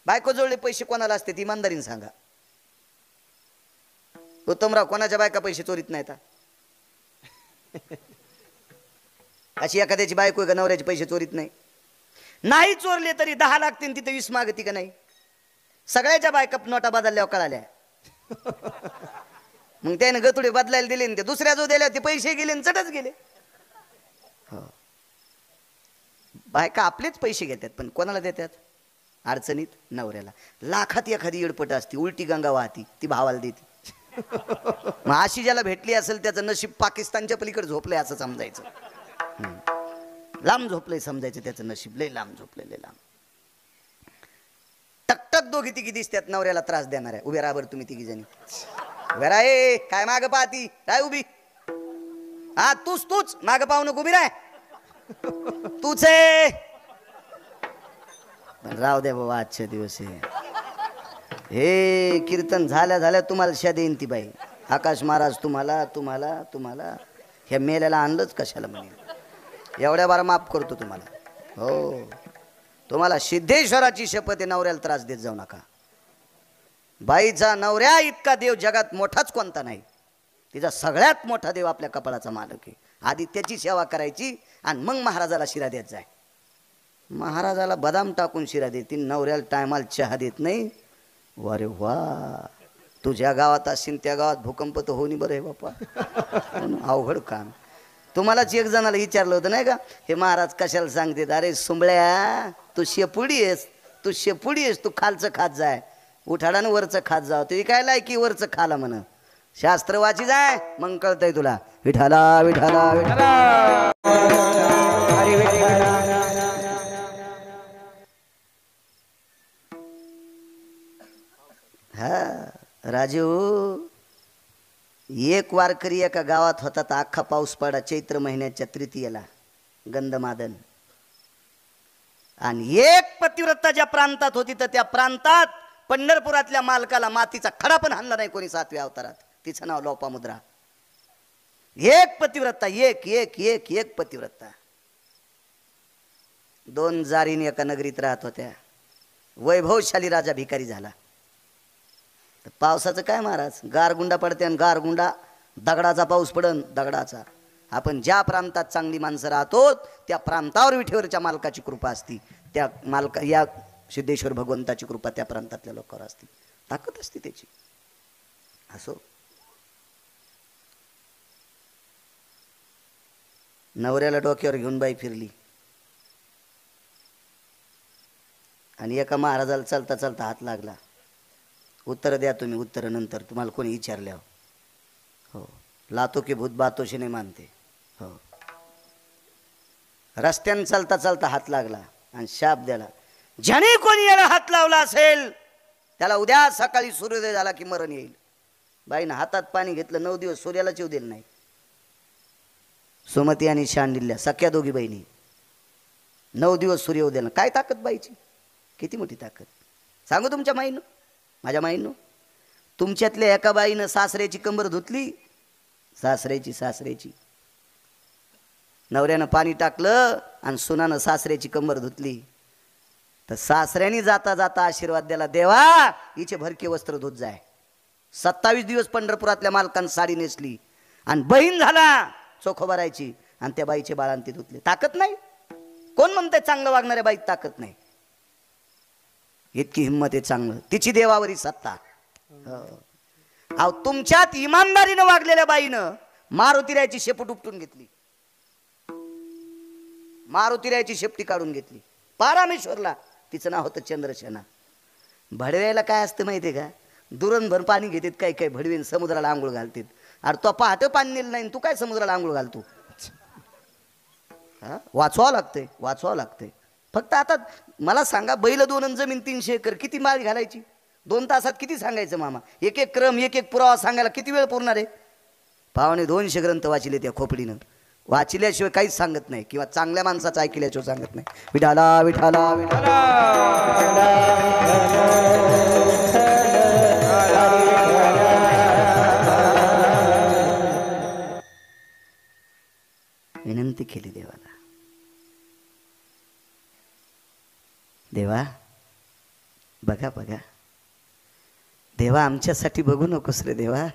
बायको जोडले पैसे कोणाला असते इमानदारीने सांगा. उत्तमराव कोणाच्या बायका पैसे चोरीत नाहीत? अशी एखाद्याची बायको आहे का नवऱ्याचे पैसे चोरीत नाही? नाही चोरले तरी 10 लागतील तिथे 20 मागती का नाही? सगळ्याच्या बायका नोटा बदलल्यावर कळाल्या. मग त्याने गतुडे बदलायला दिले ते दुसऱ्या जो दिल्या ते पैसे गेले चटच गेले. बायका आपलेच पैसे घेतात पण कोणाला देतात? अडचणीत नवऱ्याला. लाखात एखादी येडपट असती उलटी गंगा वाहती ती भावाला देते. मग अशी ज्याला भेटली असेल त्याचं नशीब पाकिस्तानच्या पलीकडे झोपलंय असं समजायचं. लांब झोपलंय समजायचं त्याचं नशीब. लय लांब झोपलंय, लय लांब. टकटक दोघी तिघी दिसतात नवऱ्याला त्रास देणाऱ्या. उभे राहा बरं तुम्ही तिघी जणी. उभे राहा. ए काय माग पाहती काय उभी? हा तूच माग पाहू नको, उभी राह. तूच आहे. राव द्या बाबा आजच्या दिवस हे कीर्तन झाल्या तुम्हाला शा देईन ती बाई. आकाश महाराज तुम्हाला ह्या मेल्याला आणलंच कशाला म्हणे. एवढ्या बारा माफ करतो तुम्हाला. हो तुम्हाला सिद्धेश्वराची शपथ आहे, नवऱ्याला त्रास देत जाऊ नका. बाईचा नवऱ्या इतका देव जगात मोठाच कोणता नाही. तिचा सगळ्यात मोठा देव आपल्या कपाळाचा मालक आहे. आधी त्याची सेवा करायची आणि मग महाराजाला शिरा देत जाय. महाराजाला बदाम टाकून शिरा देतील, नवऱ्याला टायमाला चहा देत नाही. वारे वा, तुझ्या गावात असेल त्या गावात भूकंप तर होणी बरं आहे बापा. अवघड काम. तुम्हालाच एक जणाला विचारलं होतं नाही का, हे महाराज कशाला सांगते? अरे सुंबळ्या तू शेपुडी आहेस, तू खालचं खात जाय. उठाडानं वरचं खात जाव. ते काय लायकी वरचं खाला म्हण. शास्त्र वाची जाय मग कळतंय तुला. विठाला विठाला विठाला हरी विठाला. हा राजू, एक वारकरी एका गावात होता तर अख्खा पाऊस पडा चैत्र महिन्याच्या तृतीयेला गंधमादन. आणि एक पतिव्रता ज्या प्रांतात होती तर त्या प्रांतात पंढरपुरातल्या मालकाला मातीचा खडा पण हाणला नाही कोणी 7व्या अवतारात. तिचं नाव लोपामुद्रा. एक पतिव्रता, एक पतिव्रता. 2 जारीन एका नगरीत राहत होत्या. वैभवशाली राजा भिकारी झाला. तर पावसाचं काय महाराज, गारगुंडा पडते आणि गारगुंडा दगडाचा पाऊस पडन दगडाचा. आपण ज्या प्रांतात चांगली माणसं राहतो त्या प्रांतावर विठेवरच्या मालकाची कृपा असती. त्या या सिद्धेश्वर भगवंताची कृपा त्या प्रांतातल्या लोकांवर असती. ताकद असते त्याची. असो, नवऱ्याला डोक्यावर घेऊन बाई फिरली आणि एका महाराजाला चालता चालता हात लागला. उत्तर द्या तुम्ही, उत्तर नंतर तुम्हाला कोणी विचारल्या. हो, लातो की भूत बातोशी नाही मानते. हो, रस्त्याने चालता चालता हात लागला आणि शाप द्याला, ज्याने कोणी याला हात लावला असेल त्याला उद्या सकाळी सूर्योदय झाला की मरण येईल. बाईनं हातात पाणी घेतलं. 9 दिवस सूर्याला चिव दिलं नाही. सुमती आणि शांडिल्य सख्या दोघी बहिणी 9 दिवस सूर्योदयाला. काय ताकद बाईची, किती मोठी ताकद सांगू तुमच्या माईनं, माझ्या माईनं. तुमच्यातल्या एका बाईनं सासऱ्याची कंबर धुतली, सासऱ्याची नवऱ्यानं पाणी टाकलं आणि सुनानं सासऱ्याची कंबर धुतली. तर सासऱ्याने जाता जाता आशीर्वाद दिला, देवा हिचे भरके वस्त्र धुत जाय. 27 दिवस पंढरपुरातल्या मालकानं साडी नेसली आणि बहीण झाला चोखोबारायची आणि त्या बाईचे बाळांती धुतले. ताकद नाही? कोण म्हणतंय चांगलं वागणाऱ्या बाईत ताकद नाही? इतकी हिंमत आहे चांगलं, तिची देवावरी सत्ता. अहो तुमच्यात इमानदारीनं वागलेल्या बाईनं मारुतीरायची शेपूट उपटून घेतली, मारुतीरायची शेपटी काढून घेतली. पारामेश्वरला तिचं नाव होतं चंद्रसेना. भडव्याला काय असतं माहितीये का? दुरणभर पाणी घेतात काही काही भडवीन, समुद्राला आंघोळ घालतात. अरे तो पहाटे पाणी नेलं नाही, तू काय समुद्राला आंघोळ घालतो? वाचवावं लागतंय, वाचवावं लागतंय. फक्त आता मला सांगा, बैल 2 आणि जमीन 300 एकर, किती माळ घालायची? 2 तासात किती सांगायचं मामा? एक एक क्रम, एक एक पुरावा सांगायला किती वेळ पुरणार आहे? पावणे 200 ग्रंथ वाचिले त्या खोपडीनं. वाचिल्याशिवाय काहीच सांगत नाही, किंवा चांगल्या माणसाचं ऐकल्याशिवाय सांगत नाही. विठाला विठाला विठाला विनंती केली देवाला, देवा बघा बघा, देवा आमच्यासाठी बघू नकोस रे देवा,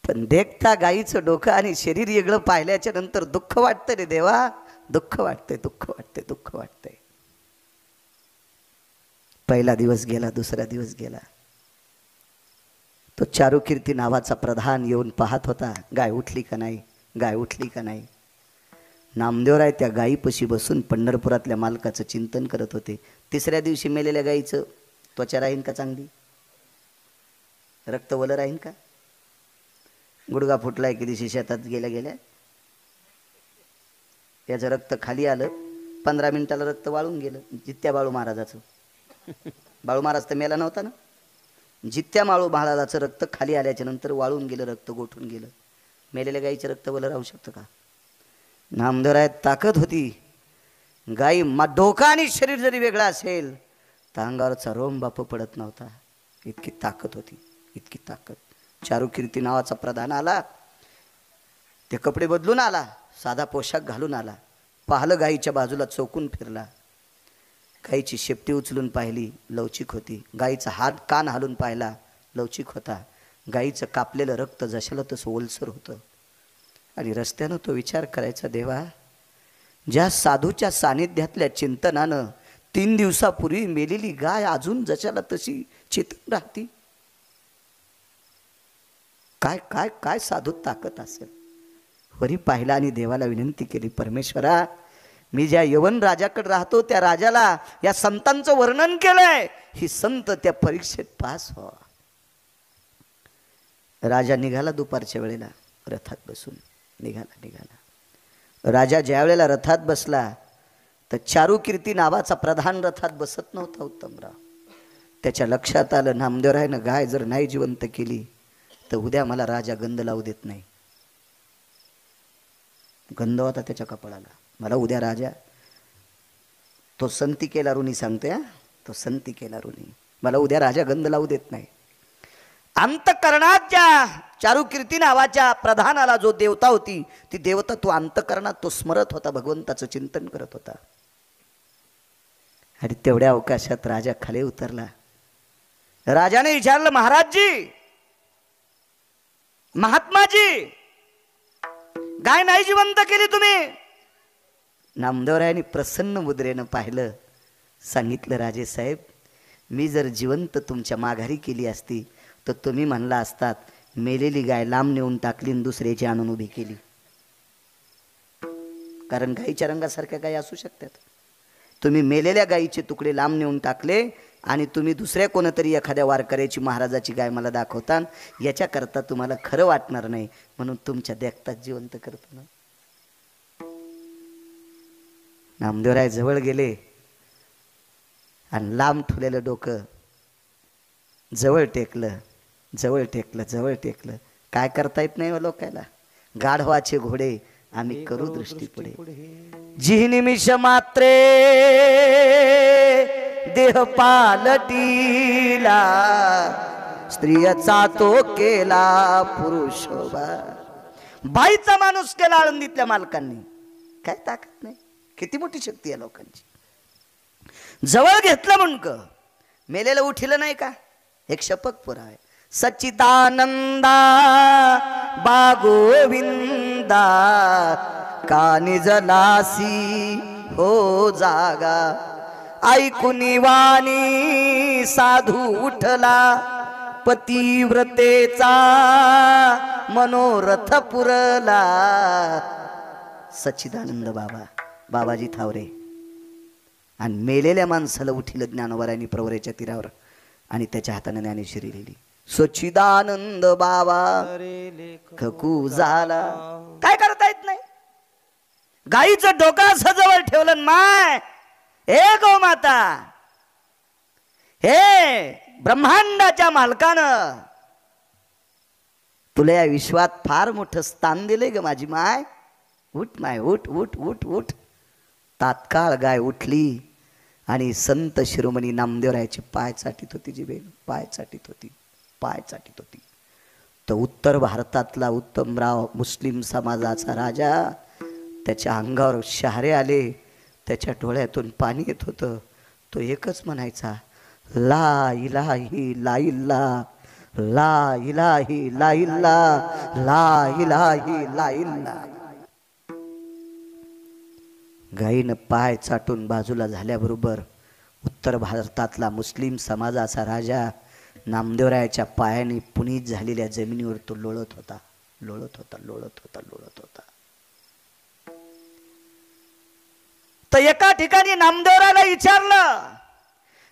पण देखता गाईचं डोकं आणि शरीर वेगळं पाहिल्याच्या नंतर दुःख वाटतं रे देवा, दुःख वाटतंय, दुःख वाटतंय, दुःख वाटतंय. पहिला दिवस गेला, दुसरा दिवस गेला. तो चारुकीर्ती नावाचा प्रधान येऊन पाहत होता, गाय उठली का नाही, गाय उठली का नाही. नामदेवराय त्या गायीपाशी बसून पंढरपुरातल्या मालकाचं चिंतन करत होते. 3ऱ्या दिवशी मेलेल्या गायीचं त्वचा राहीन का चांगली? रक्त वलं राहीन का? गुडगा फुटलाय की दिवशी शेतात गेल्या गेल्या, त्याचं रक्त खाली आलं, 15 मिनिटाला रक्त वाळून गेलं. जित्या बाळू महाराजाचं, बाळू महाराज तर मेला नव्हता ना, जित्या बाळू महाराजाचं रक्त खाली आल्याच्या नंतर वाळून गेलं, रक्त गोठून गेलं. मेलेल्या गाईचं रक्त वलं राहू शकतं का? नामदेवरायात ताकद होती. गाई डोका आणि शरीर जरी वेगळा असेल तर अंगावरचा रोम बाप पडत नव्हता. इतकी ताकद होती, इतकी ताकद. चारुकीर्ती नावाचा प्रधान आला, ते कपडे बदलून आला, साधा पोशाख घालून आला, पाहिलं गाईच्या बाजूला चौकून फिरला. गाईची शेपटी उचलून पाहिली, लवचिक होती. गाईचा हात कान हालून पाहिला, लवचिक होता. गाईचं कापलेलं रक्त जशाला तसं ओलसर होतं. आणि रस्त्यानं तो विचार करायचा, देवा ज्या साधूच्या सानिध्यातल्या चिंतनानं 3 दिवसापूर्वी मेलेली गाय अजून जशाला तशी चेतन राहती, काय काय काय साधू ताकद असेल. वरी पाहिला आणि देवाला विनंती केली, परमेश्वरा मी ज्या यवन राजाकडे राहतो त्या राजाला या संतांचं वर्णन केलंय, ही संत त्या परीक्षेत पास व्हावा. राजा निघाला दुपारच्या वेळेला रथात बसून, निघाला. राजा ज्या वेळेला रथात बसला तर चारुकीर्ती नावाचा प्रधान रथात बसत नव्हता उत्तमराव. त्याच्या लक्षात आलं, नामदेवरायनं गाय जर नाही जिवंत केली तर उद्या मला राजा गंध लावू देत नाही. गंध होता त्याच्या कपाळाला. मला उद्या राजा, तो संती केला ऋणी सांगते, तो संती केला ऋणी, मला उद्या राजा गंध लावू देत नाही. अंतकरणाच्या चारुकीर्ती नावाच्या प्रधानाला जो देवता होती, ती देवता तो अंतकरणात तो स्मरत होता, भगवंताचं चिंतन करत होता. आणि तेवढ्या अवकाशात राजा खाली उतरला. राजाने विचारलं, महाराजजी, महात्माजी, गाय नाही जिवंत केली तुम्ही? नामदेवरायांनी प्रसन्न मुद्रेनं पाहिलं, सांगितलं, राजे साहेब, मी जर जिवंत तुमच्या माघारी केली असती तर तुम्ही म्हणला असतात मेलेली गाय लांब नेऊन टाकली आणि दुसऱ्याची आणून उभी केली. कारण गायीच्या रंगासारख्या गायी असू शकतात. तुम्ही मेलेल्या गायीचे तुकडे लांब नेऊन टाकले आणि तुम्ही दुसऱ्या कोणतरी एखाद्या वारकऱ्याची महाराजाची गाय मला दाखवता, याच्याकरता तुम्हाला खरं वाटणार नाही म्हणून तुमच्या देखतात जिवंत करतो ना. नामदेवराय जवळ गेले आणि लांब ठेवलेलं डोकं जवळ टेकलं, जवळ टेकलं, जवळ टेकलं. काय करता येत नाही लोकांना. गाढवाचे घोडे आम्ही करू दृष्टी पुढे. जी निमिष मात्रे देह पालटीला, स्त्रियचा तो केला पुरुष. बाईचा माणूस केला आळंदीतल्या मालकांनी. काय ताकद नाही. किती मोठी शक्ती आहे लोकांची. जवळ घेतलं म्हणक मेलेलं उठिलं नाही का. एक शपथ पुरा आहे. सच्चिदानंदा बा गोविंदा कानी जलासी हो जागा. ऐकुनी वाणी साधू उठला पतिव्रतेचा मनोरथ पुरला. सच्चिदानंद बाबा बाबाजी थावरे आणि मेलेल्या माणसाला उठिलं ज्ञानोबारायांनी प्रवरेच्या तीरावर आणि त्याच्या हाताने ज्ञानेश्वरी लिहिली. सच्चिदानंद बाबा खकू झाला. काय करता येत नाही. गाईचं डोकं असं जवळ ठेवलं माय हे गो माता हे ब्रह्मांडाच्या मालकानं तुला या विश्वात फार मोठं स्थान दिले ग माझी माय. उठ माय उठ उठ उठ उठ. तात्काळ गाय उठली आणि संत शिरोमणी नामदेवरायाची पाय चाटीत होती. जी बेन पाय चाटीत होती, पाय चाटीत होती. तर उत्तर भारतातला उत्तमराव मुस्लिम समाजाचा राजा त्याच्या अंगावर शहारे आले. त्याच्या डोळ्यातून पाणी येत होतं. तो एकच म्हणायचा ला इलाही ला इल्ला ला इलाही ला इल्ला ला इलाही ला इल्ला. गायीनं पाय चाटून बाजूला झाल्याबरोबर उत्तर भारतातला मुस्लिम समाजाचा राजा नामदेवरायाच्या पायाने पुनीत झालेल्या जमिनीवर तो लोळत होता, लोळत होता, लोळत होता, लोळत होता. तर एका ठिकाणी नामदेवरायाला विचारलं,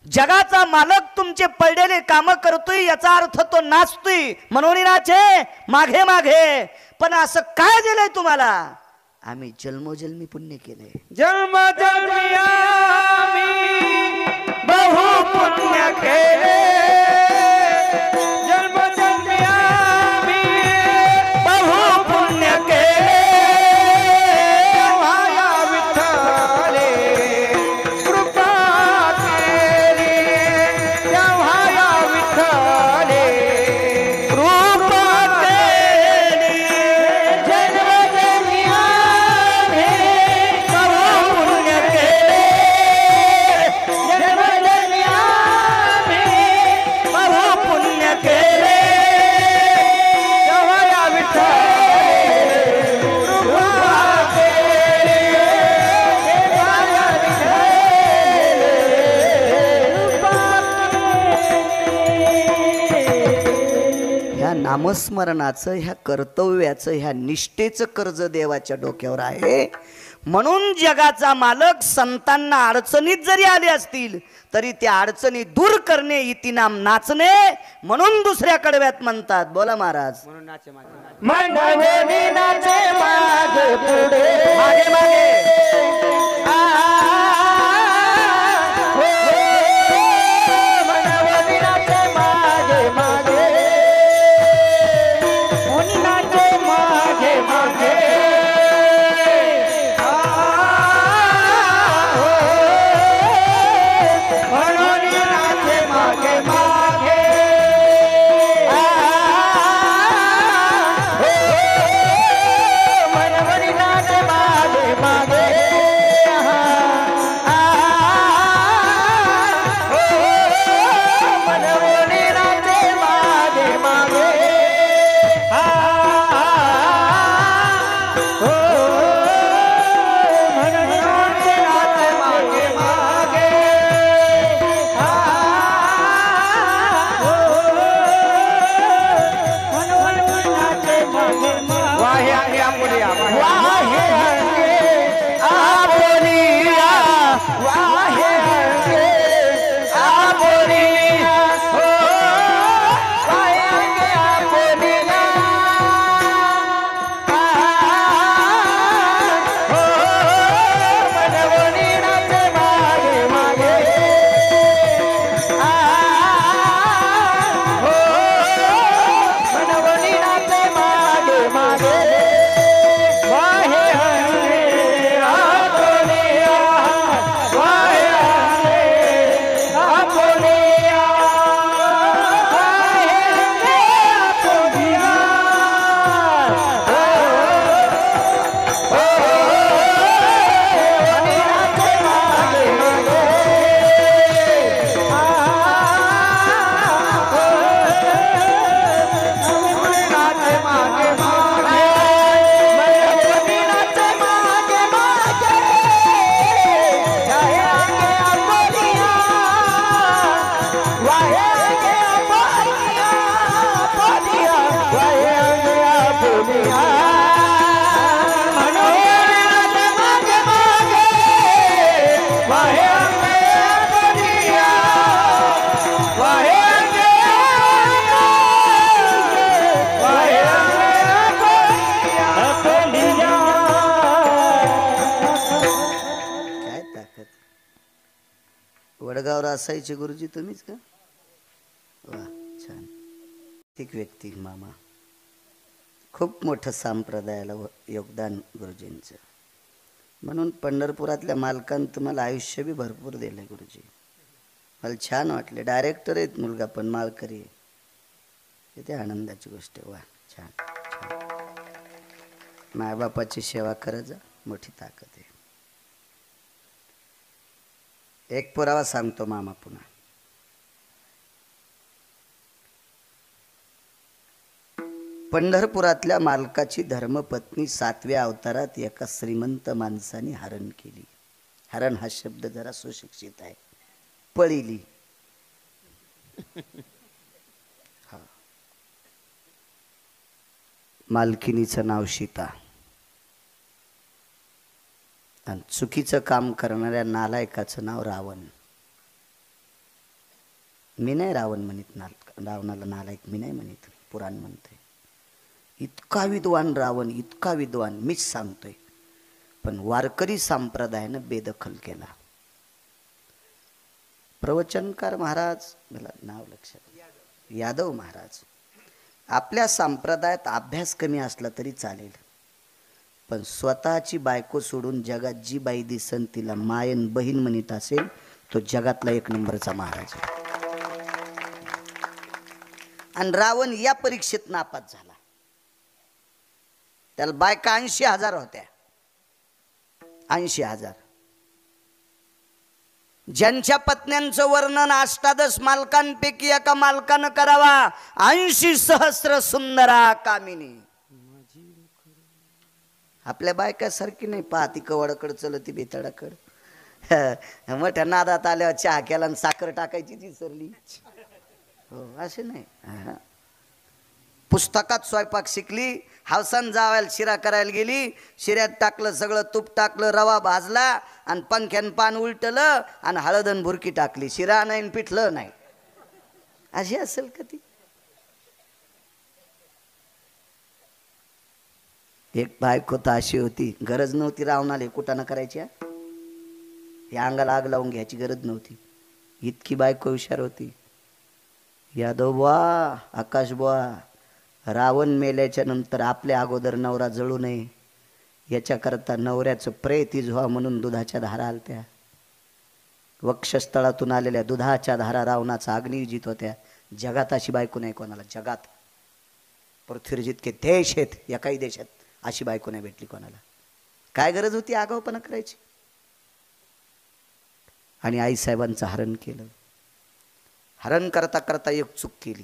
जगाचा मालक तुमचे पडलेले काम करतोय याचा अर्थ तो नाचतोय म्हणून नाचे मागे मागे, पण असं काय दिलंय तुम्हाला? आम्ही जन्मोजन्मी पुण्य केले. जन्म जन्मी आम्ही बहु पुण्य केले. जन्म जन्मी आम्ही बहु पुण्य केले. वाया विठ्ठले कृपा केली. वाया विठ्ठले कृपा केली. जन्म जन्मी आम्ही बहु पुण्य केले. जन्म जन्मी आम्ही बहु पुण्य केले. वाया विठ्ठले कृपा केली. वाया विठ्ठले ह्या नामस्मरणाचं, ह्या कर्तव्याचं, ह्या निष्ठेचं कर्ज देवाच्या डोक्यावर आहे. म्हणून जगाचा मालक संतांना अडचणीत जरी आले असतील तरी त्या अडचणी दूर करणे इति नाम नाचणे, म्हणून दुसऱ्या कडव्यात म्हणतात. बोला महाराज. मंडळी नाचे मागे पुढे मागे मागे मनवली नाचे मागे मागे. मुनी नाचे मागे मागे. मनवली नाचे मागे मागे. मनवली नाचे मागे मागे. वडगावला असायचे गुरुजी तुम्हीच का? वा छान. एक व्यक्ती मामा, खूप मोठं संप्रदायाला योगदान गुरुजींचं. म्हणून पंढरपुरातल्या मालकांनी तुम्हाला आयुष्य बी भरपूर दिलं गुरुजी. मला छान वाटले. डायरेक्टर आहेत मुलगा पण माळकरी आहे. किती आनंदाची गोष्ट आहे. वा छान छान. मायबापाची सेवा करत जा, मोठी ताकद आहे. एक पुरावा सांगतो मामा पुन्हा. पंढरपुरातल्या मालकाची धर्मपत्नी 7व्या अवतारात एका श्रीमंत माणसाने हरण केली. हरण हा शब्द जरा सुशिक्षित आहे. पळिली. हा. मालकिनीचं नाव सीता आणि चुकीचं काम करणाऱ्या नालायकाचं नाव रावण. मी नाही रावण म्हणत, रावणाला नालायक मी नाही म्हणत, पुराण म्हणते. इतका विद्वान रावण, इतका विद्वान, मीच सांगतोय. पण वारकरी संप्रदायानं बेदखल केला. प्रवचनकार महाराज, मला नाव लक्षात, यादव महाराज. आपल्या संप्रदायात अभ्यास कमी असला तरी चालेल, पण स्वतःची बायको सोडून जगात जी बाई दिसन तिला मायन बहीण म्हणत असेल तो जगातला 1 नंबरचा महाराज आहे. आणि रावण या परीक्षेत नापास झाला. त्याला बायका 80,000 होत्या. 80,000. ज्यांच्या पत्न्यांचं वर्णन अष्टादश मालकांपैकी एका मालकानं करावा, 80 सहस्र सुंदरा कामिनी. आपल्या बायकासारखी नाही. पाहती कवडाकड चलती बेताडाकड. मोठ्या नादात आल्यावर चहा केला आणि साखर टाकायची ती सरली. हो असे नाही. पुस्तकात स्वयंपाक शिकली. हवसान जावायला शिरा करायला गेली. शिऱ्यात टाकलं सगळं तूप टाकलं, रवा भाजला आणि पंख्यान पान उलटलं आणि हळदन भुरकी टाकली. शिरा नाही पिठलं नाही. अशी असेल का ती? एक बायको तर अशी होती, गरज नव्हती रावणाला कुटाणा करायची. या अंगाला आग लावून घ्यायची गरज नव्हती. इतकी बायको हुशार होती. यादव बुवा, आकाश बुवा, रावण मेल्याच्या नंतर आपल्या अगोदर नवरा जळू नये याच्याकरता नवऱ्याचं प्रेत व्हावं म्हणून दुधाच्या धारा आलत्या. वक्षस्थळातून आलेल्या दुधाच्या धारा रावणाचा अग्नी विजित होत्या. जगात अशी बायको नाही कोणाला. जगात पृथ्वीवर जितके देश आहेत, एकाही देशात अशी बायको नाही भेटली कोणाला. काय गरज होती आगाऊपणा करायची? आणि आईसाहेबांचं हरण केलं. हरण करता करता एक चूक केली.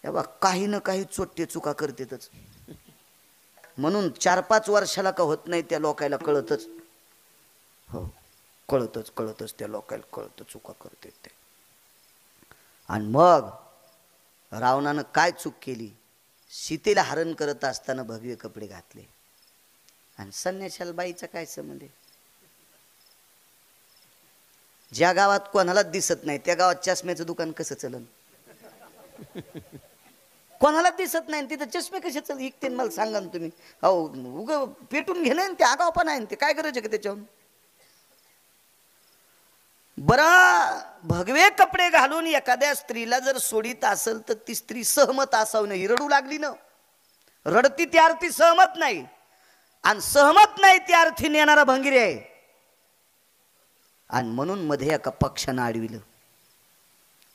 तेव्हा काही ना काही चोट्टे चुका करतेतच. म्हणून 4-5 वर्षाला का होत नाही त्या लोकायला कळतच. हो कळतच त्या लोकायला कळतं चुका करते ते. आणि मग रावणानं काय चूक केली? सीतेला हरण करत असताना भगवे कपडे घातले. आणि संन्याशाला बाईचा काय संबंध आहे? ज्या गावात कोणालाच दिसत नाही त्या गावात चष्म्याचं दुकान कसं चलन? कोणालाच दिसत नाही तिथं चष्मे कसे चल इकते मला सांगा ना तुम्ही. हो उग पेटून घेणं ते आगाव पण आहे ते. काय गरज आहे का त्याच्यावर? बरं भगवे कपडे घालून एखाद्या स्त्रीला जर सोडित असेल तर ती स्त्री सहमत असावं नाही. रडू लागली ना, रडती त्या अर्थी सहमत नाही. आणि सहमत नाही त्या अर्थी नेणारा भंगिरी आहे. आणि म्हणून मध्ये एका पक्षानं अडविलं.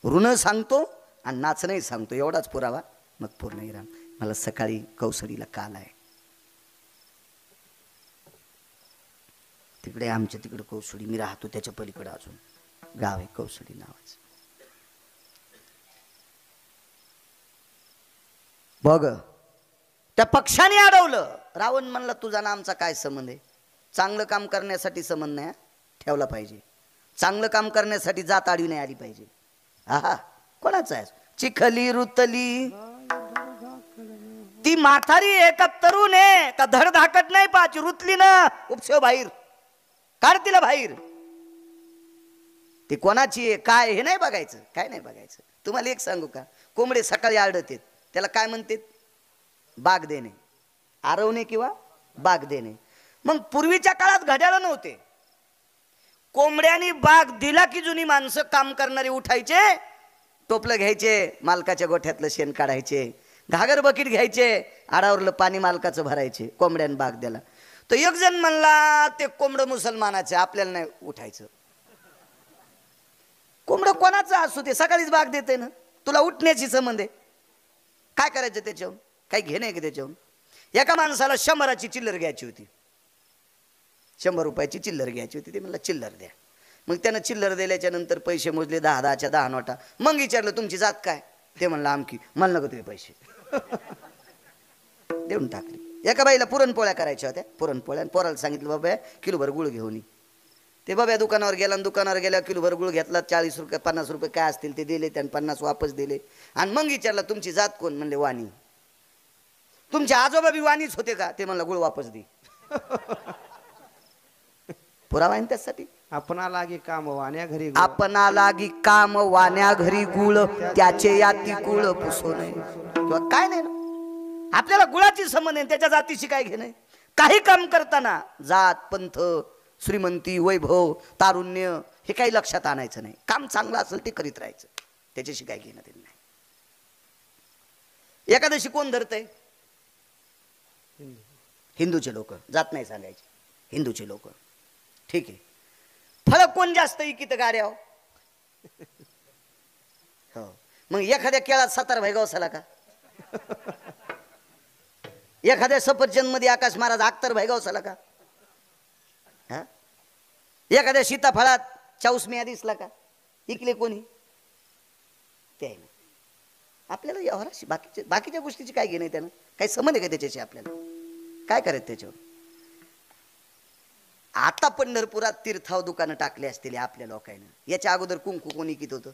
ऋण सांगतो आणि नाचणंही सांगतो एवढाच पुरावा मग पूर्ण इराम. मला सकाळी कौसडीला काल आहे. तिकडे आमच्या तिकडे कौसडी, मी राहतो त्याच्या पलीकडे अजून गाव आहे कौसडी नावाचं. बघ त्या पक्षाने अडवलं. रावण म्हणला तुझा ना आमचा काय संबंध आहे? चांगलं काम करण्यासाठी संबंध नाही ठेवला पाहिजे. चांगलं काम करण्यासाठी जात आडवी नाही आली पाहिजे. आहा कोणाचं आहे? चिखली रुतली ती म्हातारी आहे का तरुण आहे का धडधाकट नाही पाच रुतली ना उपसेव बाहेर काढ तिला बाहेर. ती कोणाची आहे काय हे नाही बघायचं. काय नाही बघायचं. तुम्हाला एक सांगू का? कोंबडे सकाळी आरडतात त्याला काय म्हणतात? बाग देणे, आरवणे किंवा बाग देणे. मग पूर्वीच्या काळात घड्याळ नव्हते. कोंबड्यानी बाग दिला की जुनी माणसं काम करणारी उठायचे, टोपलं घ्यायचे, मालकाच्या गोठ्यातलं शेण काढायचे, घागर बकीट घ्यायचे, आडावरलं पाणी मालकाचं भरायचे, कोंबड्याने बाग दिला. तो एक जण म्हणला ते कोंबडं मुसलमानाचे, आपल्याला नाही उठायचं. कोंबडं कोणाचं असू दे, सकाळीच बाग देते ना, तुला उठण्याची संबंध आहे. काय करायचं त्याच्याहून, काही घेणे की त्याच्याहून. एका माणसाला 100ची चिल्लर घ्यायची होती, 100 रुपयाची चिल्लर घ्यायची होती. ते म्हणलं चिल्लर द्या. मग त्यानं चिल्लर दिल्याच्या नंतर पैसे मोजले, 10-10च्या 10 नोटा. मग विचारलं तुमची जात काय, ते म्हणलं आमकी. म्हणलं का तुम्ही पैसे देऊन टाकले. एका बाईला पुरणपोळ्या करायच्या होत्या, पुरणपोळ्या. पोराला सांगितलं बाबा किलोभर गुळ घेऊन ये. ते बाबा दुकानावर गेला आणि दुकानावर गेल्यावर किलोभर गुळ घेतला. 40 रुपये 50 रुपये काय असतील ते दिले, त्यानं 50 वापस दिले. आणि मग विचारलं तुमची जात कोण, म्हणले वाणी. तुमचे आजोबा बी वाणीच होते का, ते म्हणलं गुळ वापस दे. पुरावा आहे त्यासाठी. आपणा लागी काम वाण्या घरी आपणा लागी काम वाण्या घरी गुळ, त्याचे याती गुळ पुसो नये. किंवा काय नाही ना, आपल्याला गुळाची संबंध आहे, त्याच्या जातीशी काय घेणं. काही काम करताना जात पंथ श्रीमंती वैभव तारुण्य हे काही लक्षात आणायचं नाही. काम चांगलं असेल ते करीत राहायचं, त्याच्याशी काय घेणं ते नाही. एकादशी कोण धरतय, हिंदूचे लोक. जात नाही सांगायचे, हिंदूचे लोक. ठीक आहे. फळं कोण जास्त इकित गाड्या हो. मग एखाद्या केळात 17 भाई गवसाला का, एखाद्या सफरचंद मध्ये आकाश महाराज 71 भाई गवसाला का, एखाद्या सीताफळात 44 मिया दिसला का, इकले कोणी ते आहे. आपल्याला व्यवहाराशी बाकीच्या गोष्टीची काय घेणं, त्यानं काही संबंध आहे का त्याच्याशी, आपल्याला काय करायचं त्याच्यावर. आता पंढरपुरात तीर्थाव दुकानं टाकले असतील आपल्या लोकांना. याच्या अगोदर कुंकू कोणी कित होतं,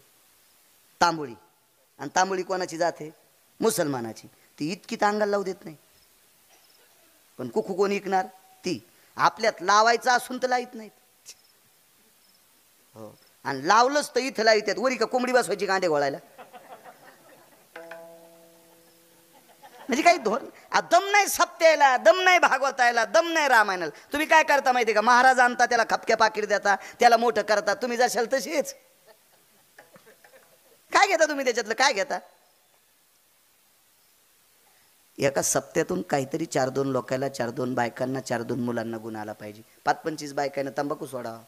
तांबोळी. आणि तांबोळी कोणाची जात आहे, मुसलमानाची. ती इतकी अंगाला लावू देत नाही. पण कुकू कोणी विकणार, ती. आपल्यात लावायचं असून तर लाईत नाहीत. हो, आणि लावलंच तर इथं लाईत आहेत. वरी का कोंबडी बसवायची कांडे घोळायला, म्हणजे काही दम नाही सप्त्याला, दम नाही भागवतायला, दम नाही रामायणाला. तुम्ही काय करता माहिती का, महाराज आणता त्याला खपक्या पाकिट देता, त्याला मोठं करता. तुम्ही जाशाल तशीच. काय घेता तुम्ही त्याच्यातलं, काय घेता. एका सप्त्यातून काहीतरी 4-2 लोकांना, 4-2 बायकांना, 4-2 मुलांना गुण आला पाहिजे. 5-25 बायकांना तंबाखू सोडावा.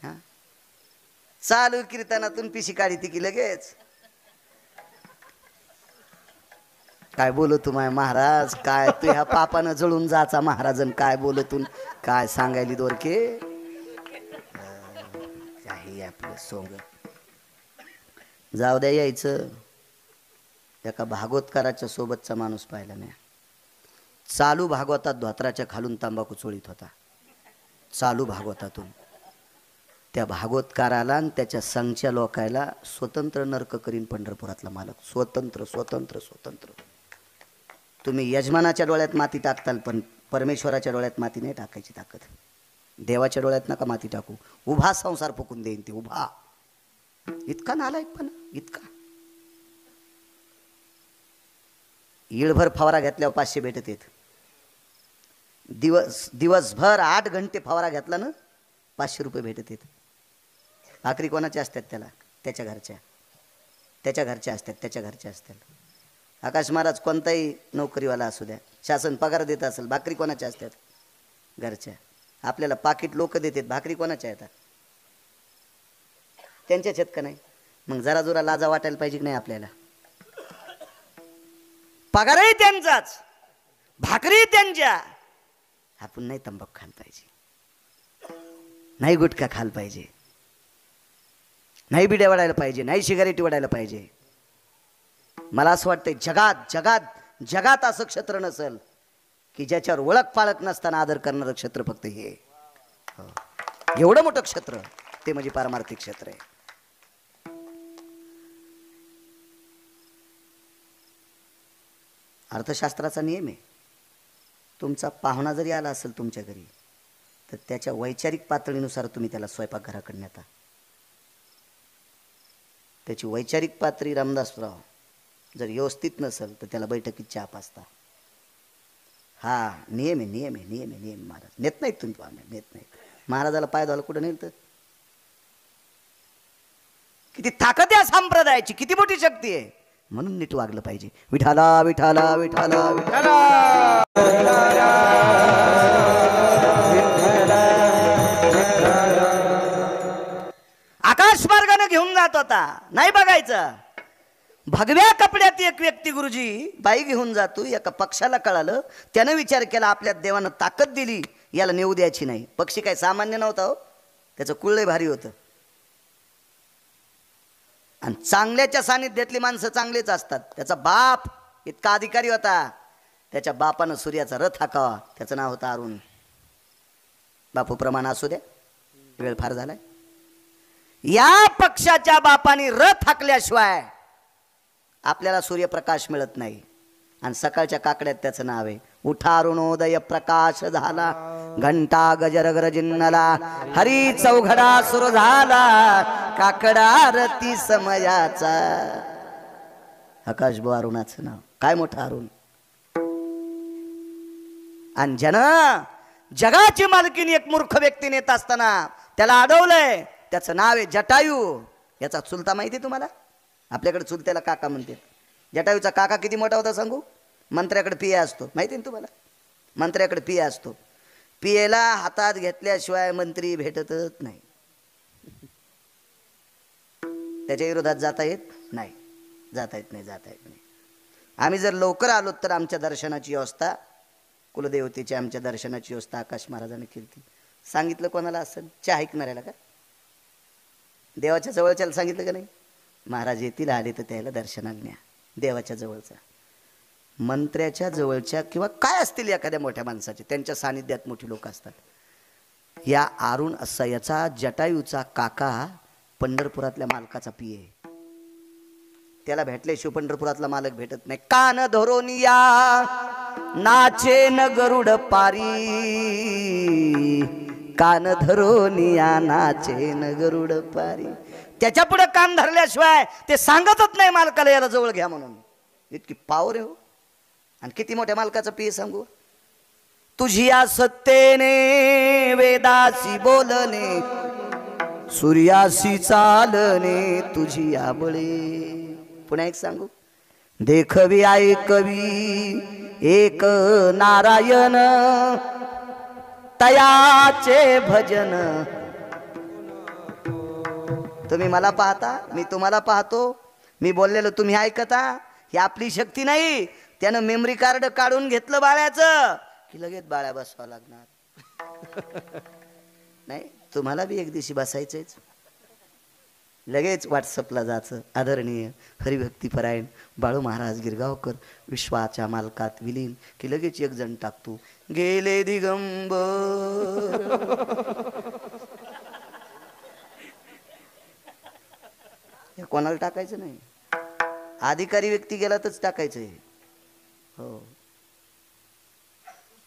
हा, चालू कीर्तनातून पिशी काढी ती की लगेच. काय बोलतो माय महाराज, काय तू ह्या पापानं जळून जाचा महाराजन, काय बोलतून काय सांगायली दोरके. काही आपलं सोंग जाऊ द्या. यायचं एका भागवतकाराच्या सोबतचा माणूस पाहिला नाही. चालू भागवतात धोत्राच्या खालून तंबाखू चोळीत होता. चालू भागवतातून त्या भागवतकाराला आणि त्याच्या संघच्या लोकायला स्वतंत्र नरक करीन पंढरपुरातला मालक. स्वतंत्र स्वतंत्र स्वतंत्र. तुम्ही यजमानाच्या डोळ्यात माती टाकताल, पण परमेश्वराच्या डोळ्यात माती नाही टाकायची ताकद. देवाच्या डोळ्यात नका माती टाकू. उभा संसार फुकून देईन ते, उभा. इतका नालायकपणा, इतका. ईळभर फवारा घेतल्यावर 500 भेटत येत. दिवसभर 8 घंटे फवारा घेतला ना, 500 रुपये भेटत येत. भाकरी कोणाच्या असतात त्याला, त्याच्या घरच्या. त्याच्या घरच्या असतात, त्याच्या घरच्या असतात. आकाश महाराज कोणताही नोकरीवाला असू द्या, शासन पगार देत असेल, भाकरी कोणाच्या असतात, घरच्या. आपल्याला पाकिट लोक देतात, भाकरी कोणाच्या येतात, त्यांच्याच आहेत का नाही. मग जरा जोरा लाजा वाटायला पाहिजे की नाही आपल्याला. पगारही त्यांचाच, भाकरी त्यांच्या. आपण नाही तंबाखू खायला पाहिजे, नाही गुटखा खायला पाहिजे, नाही बिड्या वाढायला पाहिजे, नाही सिगारेटी वाढायला पाहिजे. मला असं वाटतंय जगात जगात जगात असं क्षेत्र नसेल की ज्याच्यावर ओळख पाळख नसताना आदर करणारं क्षेत्र फक्त हे. एवढं मोठं क्षेत्र ते म्हणजे पारमार्थिक क्षेत्र आहे. अर्थशास्त्राचा नियम आहे, तुमचा पाहुणा जरी आला असेल तुमच्या घरी तर त्याच्या वैचारिक पातळीनुसार तुम्ही त्याला स्वयंपाकघराकडे नेता. त्याची वैचारिक पातळी रामदासराव जर व्यवस्थित नसेल तर त्याला बैठकीत चहा पाजता. हा नियम आहे, नियम आहे, नियम आहे, नियम. महाराज नेत नाहीत तुम्ही पाहुणे, नेत नाहीत. महाराजाला पाय धुवायला कुठं नेलं तर? किती ताकद आहे संप्रदायाची, किती मोठी शक्ती आहे. म्हणून नीट वागलं पाहिजे. विठाला विठाला विठाला विठाला. आकाश मार्गाने घेऊन जात होता, नाही बघायचं. भगव्या कपड्यात एक व्यक्ती गुरुजी बाई घेऊन जातो. एका पक्षाला कळालं, त्यानं विचार केला आपल्या देवानं ताकद दिली, याला नेऊ द्यायची नाही. पक्षी काय सामान्य नव्हता हो, त्याचं कुळलंय भारी होतं. आणि चांगल्याच्या सानिध्यातली माणसं चांगलेच असतात. त्याचा बाप इतका अधिकारी होता, त्याच्या बापानं सूर्याचा रथ हाकावा. त्याचं नाव होतं अरुण. बापू प्रमाण असू द्या, वेळ फार झालाय. या पक्षाच्या बापाने रथ हाकल्याशिवाय आपल्याला सूर्यप्रकाश मिळत नाही. आणि सकाळच्या काकड्यात त्याचं नाव आहे. उठा अरुणोदय प्रकाश झाला, घंटा गजर गरजिन्नला, हरी चौघडा सुरू झाला, काकडा आरती समयाचा. आकाश बुवा अरुणाचं नाव काय मोठं अरुण. आणि ज्यानं जगाची मालकीनी एक मूर्ख व्यक्ती नेत असताना त्याला अडवलंय, त्याचं नाव आहे जटायू. याचा चुलता माहिती तुम्हाला? आपल्याकडे चुलत्याला काका म्हणते. जटायूचा काका किती मोठा होता सांगू? मंत्र्याकडे पिया असतो, माहिती ना तुम्हाला? मंत्र्याकडे पिया असतो. पियेला हातात घेतल्याशिवाय मंत्री भेटतच नाही. त्याच्या विरोधात जाता येत नाही, जाता येत नाही, जाता येत नाही. आम्ही जर लवकर आलो तर आमच्या दर्शनाची व्यवस्था, कुलदेवतेची आमच्या दर्शनाची व्यवस्था आकाश महाराजांनी केली ती. सांगितलं कोणाला असं? चहा ऐकणाऱ्याला का? देवाच्या जवळच्याला सांगितलं का नाही? महाराज येतील, आले तर त्याला दर्शनाला न्या. देवाच्या जवळचा, मंत्र्याच्या जवळच्या किंवा काय असतील एखाद्या मोठ्या माणसाचे, त्यांच्या सानिध्यात मोठी लोक असतात. या अरुण असा याचा जटायूचा काका पंढरपुरातल्या मालकाचा पिये. त्याला भेटल्याशिवाय पंढरपुरातला मालक भेटत नाही. कान धरून या नाचे न गरुड पारी, कान धरून या नाचे न गरुड पारी. त्याच्या पुढे कान धरल्याशिवाय ते सांगतच नाही मालकाला याला जवळ घ्या म्हणून. इतकी पावर आहे हो. आणि किती मोठ्या मालकाचं पिये सांगू? तुझिया सत्तेने वेदासी बोलणे, सूर्यासी चालणे, तुझिया बळे. पुन्हा एक सांगू? देखवी ऐकवी एक नारायण, तयाचे भजन. तुम्ही मला पाहता, मी तुम्हाला पाहतो, मी बोललेलो तुम्ही ऐकता. ही आपली शक्ती नाही. त्यानं मेमरी कार्ड काढून घेतलं बाळ्याचं की लगेच बाळ्या बसवा लागणार. नाही, तुम्हाला बी एक दिवशी बसायचंच. लगेच व्हॉट्सअपला जायचं, आदरणीय हरिभक्तीपरायण बाळू महाराज गिरगावकर विश्वाच्या मालकात विलीन, की लगेच एक जण टाकतो गेले दिगंबर. हे कोणाला टाकायचं नाही, अधिकारी व्यक्ती गेला तरच टाकायचं आहे. हो,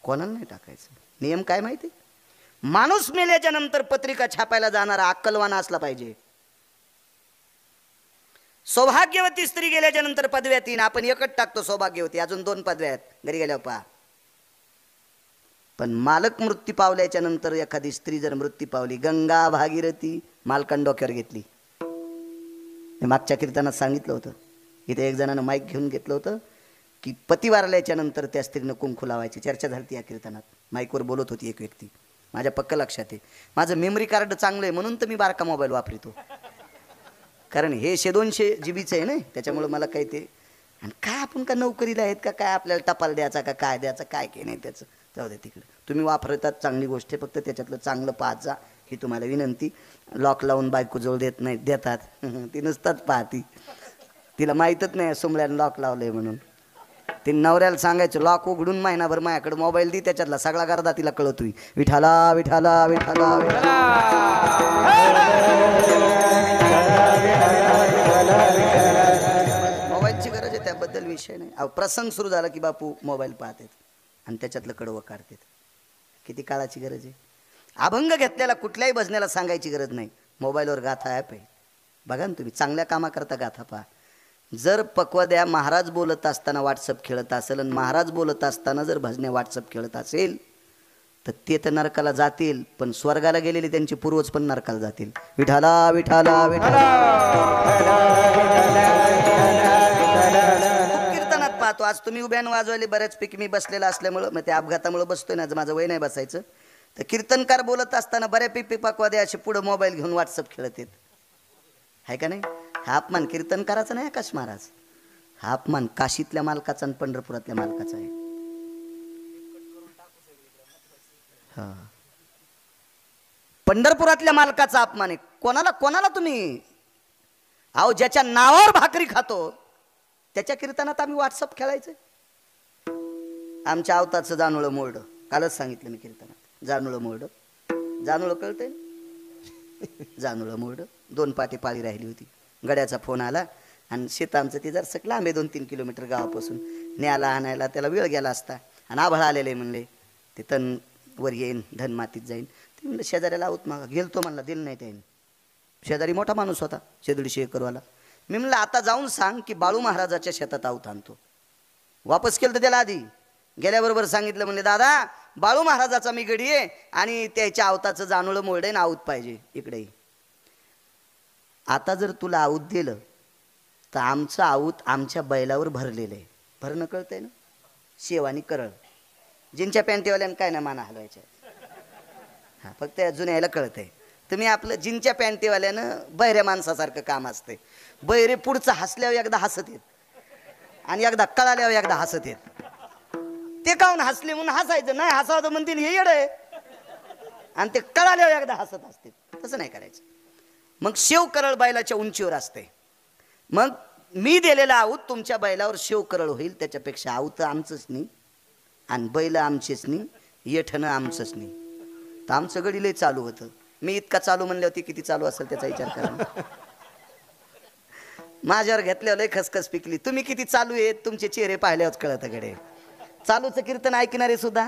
कोणाला नाही टाकायचं. नियम काय माहिती? माणूस मेल्याच्या नंतर पत्रिका छापायला जाणारा अक्कलवान असला पाहिजे. सौभाग्यवती स्त्री गेल्याच्या नंतर पदव्या 3, आपण एकच टाकतो सौभाग्यवती, अजून 2 पदव्या आहेत घरी गेल्यावर पहा. पण मालक मृत्यू पावल्याच्या नंतर एखादी स्त्री जर मृत्यू पावली, गंगा भागीरथी मालकान डोक्यावर घेतली. मी मागच्या कीर्तनात सांगितलं होतं. इथे एक जणानं माईक घेऊन घेतलं होतं की पती वारल्याच्या नंतर त्या स्त्रीनं कुंकू लावायची. चर्चा झाली या कीर्तनात. माईकवर बोलत होती एक व्यक्ती. माझ्या पक्क लक्षात आहे. माझं मेमरी कार्ड चांगलं आहे म्हणून तर मी बारका मोबाईल वापरतो. कारण हे 100-200 जीबीचं आहे ना, त्याच्यामुळं मला काही ते. आणि काय आपण का नोकरीला आहेत का काय, आपल्याला टपाल द्यायचा का काय द्यायचं काय की नाही त्याचं जाऊ दे तिकडे. तुम्ही वापरतात चांगली गोष्ट आहे, फक्त त्याच्यातलं चांगलं पाहत जा ही तुम्हाला विनंती. लॉक लावून बायको जवळ देत नाही, देतात ती नुसताच पाहती. तिला माहीतच नाही सुमळ्यानं लॉक लावलंय म्हणून. ते नवऱ्याला सांगायचं लॉक उघडून महिनाभर माझ्याकडे मोबाईल दी, त्याच्यातला सगळा गर्दा तिला कळतोय. विठाला विठाला विठाला विठाला. मोबाईलची गरज आहे त्याबद्दल विषय नाही. प्रसंग सुरू झाला की बापू मोबाईल पाहतात आणि त्याच्यातलं कडवं काढतात. किती काळाची गरज आहे. अभंग घेतल्याला कुठल्याही भजनाला सांगायची गरज नाही. मोबाईलवर गाथा ॲप आहे, बघा ना तुम्ही. चांगल्या कामाकरता गाथा पहा. जर पक्वाद्या महाराज बोलत असताना व्हॉट्सअप खेळत असेल आणि महाराज बोलत असताना जर भजने व्हॉट्सअप खेळत असेल तर ते तर नरकाला जातील, पण स्वर्गाला गेलेले त्यांचे पूर्वज पण नरकाला जातील. विठाला विठाला विठाला. कीर्तनात पाहतो आज तुम्ही उभ्यान वाजवायले बऱ्याचपैकी मी बसलेला असल्यामुळं, मग त्या अपघातामुळे बसतोय ना, माझं वय नाही बसायचं. तर कीर्तनकार बोलत असताना बऱ्यापैकी पक्वाद्या असे पुढे मोबाईल घेऊन व्हॉट्सअप खेळत आहेत. आहे का नाही? हा अपमान कीर्तनकाराचा नाही आकाश महाराज, हा अपमान काशीतल्या मालकाचा आणि पंढरपुरातल्या मालकाचा आहे. हा, पंढरपुरातल्या मालकाचा अपमान आहे. कोणाला कोणाला तुम्ही अहो ज्याच्या नावावर भाकरी खातो त्याच्या कीर्तनात आम्ही व्हॉट्सअप खेळायचं. आमच्या आवताचं जानोळं मोरडं कालच सांगितलं मी कीर्तनात. जानोळं मोरडं, जानोळं कळतंय? जानोळं मोरडं 2 पाटी पाळी राहिली होती. गड्याचा फोन आला आणि शेत आमचं ते जर सकलं आंबे 2-3 किलोमीटर गावापासून न्यायला आणायला त्याला वेळ गेला असता. आणि आभाळ आलेले म्हणले ते तण वर येईन धन मातीत जाईन. ते म्हणलं शेजाऱ्याला आऊत मागा. गेलतो म्हणला, दिलं नाही त्याने. शेजारी मोठा माणूस होता 150 एकरवाला. मी म्हणलं आता जाऊन सांग की बाळू महाराजाच्या शेतात आऊत आणतो. वापस केलं तर त्याला आधी गेल्याबरोबर सांगितलं म्हणले दादा बाळू महाराजाचा मी गडी आहे आणि त्याच्या आवताचं जानोळं मोरडे ना आऊत पाहिजे इकडे. आता जर तुला आऊत दिलं तर आमचं आऊत आमच्या बैलावर भरलेलं आहे. भरणं कळतंय ना? शेवानी करळ जिनच्या पॅन्टीवाल्यानं काय ना माना हलवायच्या. हा फक्त जुन्याला कळतंय. तुम्ही आपलं जिनच्या पॅन्टीवाल्यानं बहिऱ्या माणसासारखं काम असतंय. बहिरे पुढचं हसल्यावर एकदा हसत येत आणि एकदा कळाल्यावर एकदा हसत येत. ते काहून हसले म्हणून हसायचं नाही, हसावं म्हणतील हे येड आहे, आणि ते कळाल्यावर एकदा हसत असते. तसं नाही करायचं. मग शेव करळ बैलाच्या उंचीवर असते. मग मी दिलेला आऊत तुमच्या बैलावर शेव करळ होईल, त्याच्यापेक्षा आऊत आमचंच नाही आणि बैल आमचेच नाही, येठणं आमचंच नाही. तर आमचं गडी लय चालू होतं. मी इतका चालू म्हणले होते, किती चालू असेल त्याचा विचार करा. माझ्यावर घेतल्यावर लय खसखस पिकली. तुम्ही किती चालू आहेत तुमचे चेहरे पाहिल्यावर कळतं गडे. चालूचं कीर्तन ऐकणारे सुद्धा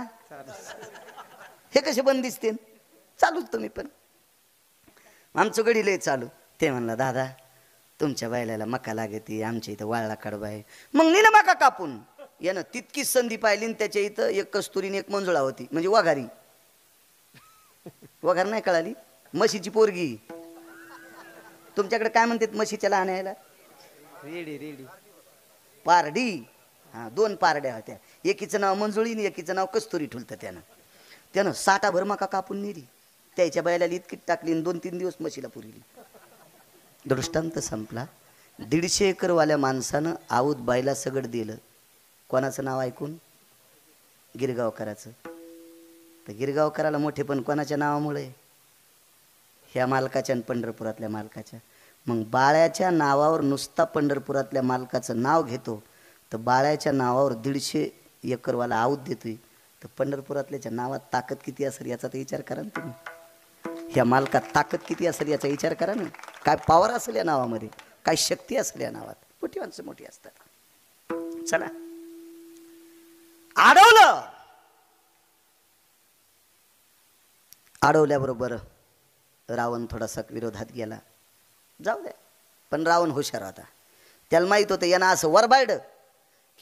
हे कसे बंद दिसते? चालूच तुम्ही पण. आमचं गडी लय चालू. ते म्हणलं दादा तुमच्या बैलाला मका लागते, आमच्या इथं वाळला कडबा आहे. मग नेलं मका कापून. यानं तितकीच संधी पाहिली आणि त्याच्या इथं एक कस्तुरीने एक मंजुळा होती, म्हणजे वघारी. वघार नाही कळाली? म्हशीची पोरगी. तुमच्याकडे काय म्हणतात म्हशीच्या आणायला? Ready ready Pardi. हा 2 पारड्या होत्या. एकीचं नाव मंजुळी आणि एकीचं नाव कस्तुरी ठुलतं. त्यानं 60 भर मका कापून नेली. त्याच्या बैलाला इतकीच टाकली आणि 2-3 दिवस म्हशीला पुरली. दृष्टांत संपला. 150 एकरवाल्या माणसानं आऊत बैला सगळं दिलं. कोणाचं नाव ऐकून? गिरगावकराचं. तर गिरगावकराला मोठे पण कोणाच्या नावामुळे? ह्या मालकाच्या आणि पंढरपुरातल्या मालकाच्या. मग बाळ्याच्या नावावर नुसता पंढरपुरातल्या मालकाचं नाव घेतो, तर बाळ्याच्या नावावर 150 एकरवाला आऊत देतोय, तर पंढरपुरातल्याच्या नावात ताकद किती असेल याचा तर विचार करा ना तुम्ही. ह्या मालकात ताकद किती असेल याचा विचार करा ना. काय पॉवर असेल या नावामध्ये, काय शक्ती असेल या नावात. मोठी माणसं मोठी असतात. चला अडवलं. अडवल्याबरोबर रावण थोडासा विरोधात गेला. जाऊ द्या, पण रावण हुशार होता. त्याला माहित होतं यांना असं वरबाडं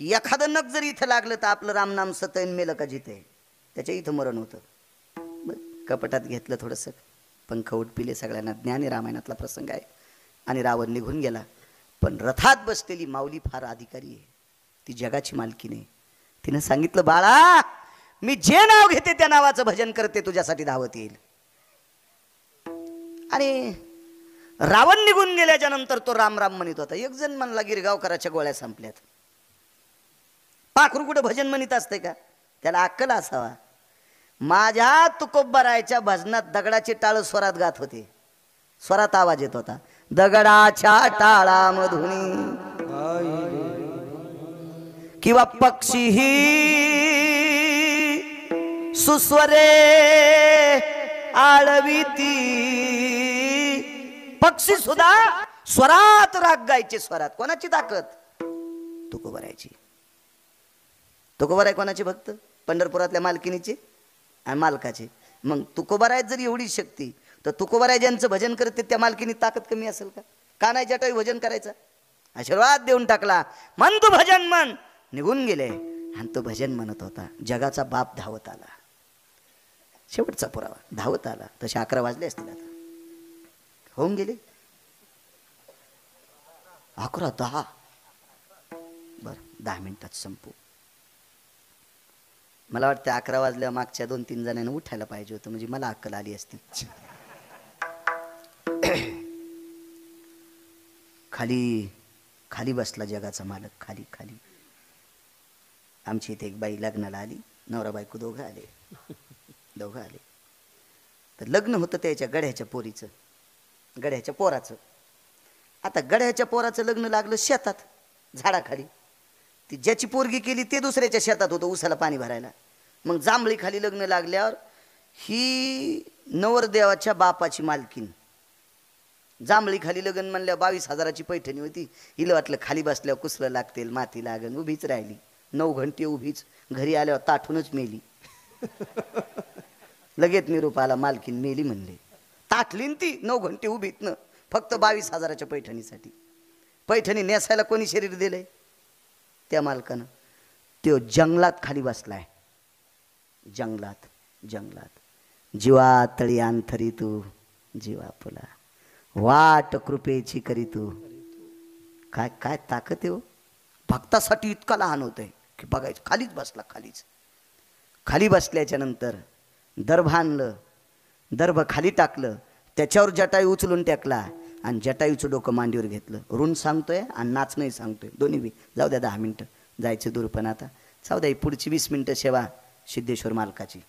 की एखादं नख जर इथं लागलं तर आपलं रामनाम सतैन मेलं का जिथे त्याच्या इथं मरण होतं. कपटात घेतलं थोडंसं, पंख उडपिले. सगळ्यांना ज्ञान आहे, रामायणातला प्रसंग आहे. आणि रावण निघून गेला. पण रथात बसलेली माऊली फार अधिकारी आहे. ती जगाची मालकी नाही. तिनं सांगितलं बाळा मी जे नाव घेते त्या नावाचं भजन करते, तुझ्यासाठी धावत येईल. आणि रावण निघून गेल्याच्या नंतर तो राम राम म्हणत होता. एक जण म्हणला गिरगावकराच्या गोळ्या संपल्यात. पाखरू कुठं भजन म्हणत असते का? त्याला अक्कल असावा. माझ्या तुकोबारायच्या भजनात दगडाचे टाळ स्वरात गात होते. स्वरात आवाज येत होता. दगडाच्या टाळामधून किंवा पक्षीही सुस्वरे आळविती. पक्षी सुद्धा स्वरात राग गायचे. स्वरात. कोणाची ताकद? तुकोबारायची. तुकोबाराय कोणाचे भक्त? पंढरपुरातल्या मालकिनीचे आणि मालकाचे. मग तुकोबाराय जर एवढी शक्ती, तर तुकोबाराय ज्यांचं भजन करते त्या मालकीनी ताकद कमी असेल का? का नाही जटावी भजन करायचं? आशीर्वाद देऊन टाकला. म्हण तू भजन म्हण. निघून गेले आणि तो भजन म्हणत होता. जगाचा बाप धावत आला. शेवटचा पुरावा धावत आला. तसे 11 वाजले असतील आता. होऊन गेले 11, 10. बरं 10 मिनिटात संपू. मला वाटतं 11 वाजल्या मागच्या 2-3 जणांना उठायला पाहिजे होतं, म्हणजे मला अक्कल आली असती. खाली खाली बसला जगाचा मालक. खाली खाली. आमची इथे एक बाई लग्नाला आली. नवरा बायको दोघं आले. तर लग्न होतं त्याच्या गड्याच्या पोरीचं, गड्याच्या पोराचं. आता गड्याच्या पोराचं लग्न लागलं शेतात झाडाखाली. ती ज्याची पोरगी केली ते दुसऱ्याच्या शेतात होतं उसाला पाणी भरायला. मग जांभळी खाली लग्न लागल्यावर ही नवरदेवाच्या बापाची मालकीन. जांभळी खाली लग्न म्हणल्यावर 22,000ची पैठणी होती. हिला वाटलं खाली बसल्यावर कुसलं लागतील, माती लागन. उभीच राहिली 9 घंटे उभीच. घरी आल्यावर ताठूनच मेली. लगेच निरोप आला मालकीन मेली म्हणले. ताठलीन ती 9 घंटे उभीत न फक्त 22,000च्या पैठणीसाठी. पैठणी नेसायला कोणी शरीर दिलंय? त्या मालकानं. तो जंगलात खाली बसलाय. जंगलात जीवा तळी अंथरी तू जीवा फुला वाट कृपेची करी तू. काय काय ताकद आहे हो. भक्तासाठी इतका लहान होतंय की बघायचं. खालीच बसला. खाली बसल्याच्या नंतर दर्भ आणलं. दर्भ खाली टाकलं. त्याच्यावर जटायू उचलून टाकला आणि जटायूचं डोकं मांडीवर घेतलं. ऋण सांगतोय आणि नाच नाही सांगतोय. दोन्ही बी. जाऊ द्या 10 मिनटं जायचं दूर. पण आता जाऊ द्या पुढची 20 मिनटं सेवा सिद्धेश्वर मालकाची.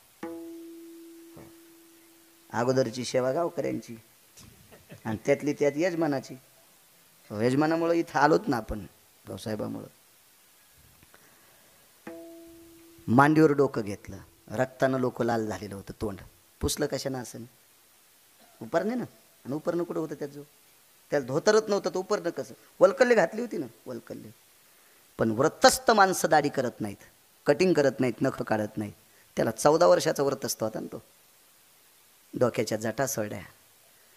अगोदरची सेवा गावकऱ्यांची आणि त्यातली त्यात यजमानाची. यजमानामुळं इथं आलोत ना आपण भाऊसाहेबामुळं. मांडीवर डोकं घेतलं. रक्तानं लोक लाल झालेलं होतं. तोंड पुसलं कशानं असं उपरणे ना. आणि उपरणं कुठं होतं त्याचं? त्याला धोतरत नव्हतं तर उपरणं कसं? वलकल्ले घातली होती ना वलकल्ले. पण व्रतस्थ माणसं दाढी करत नाहीत, कटिंग करत नाहीत, नखं काढत नाहीत. त्याला 14 वर्षाचा व्रतस्थ होता ना तो. डोक्याच्या जटा सोडल्या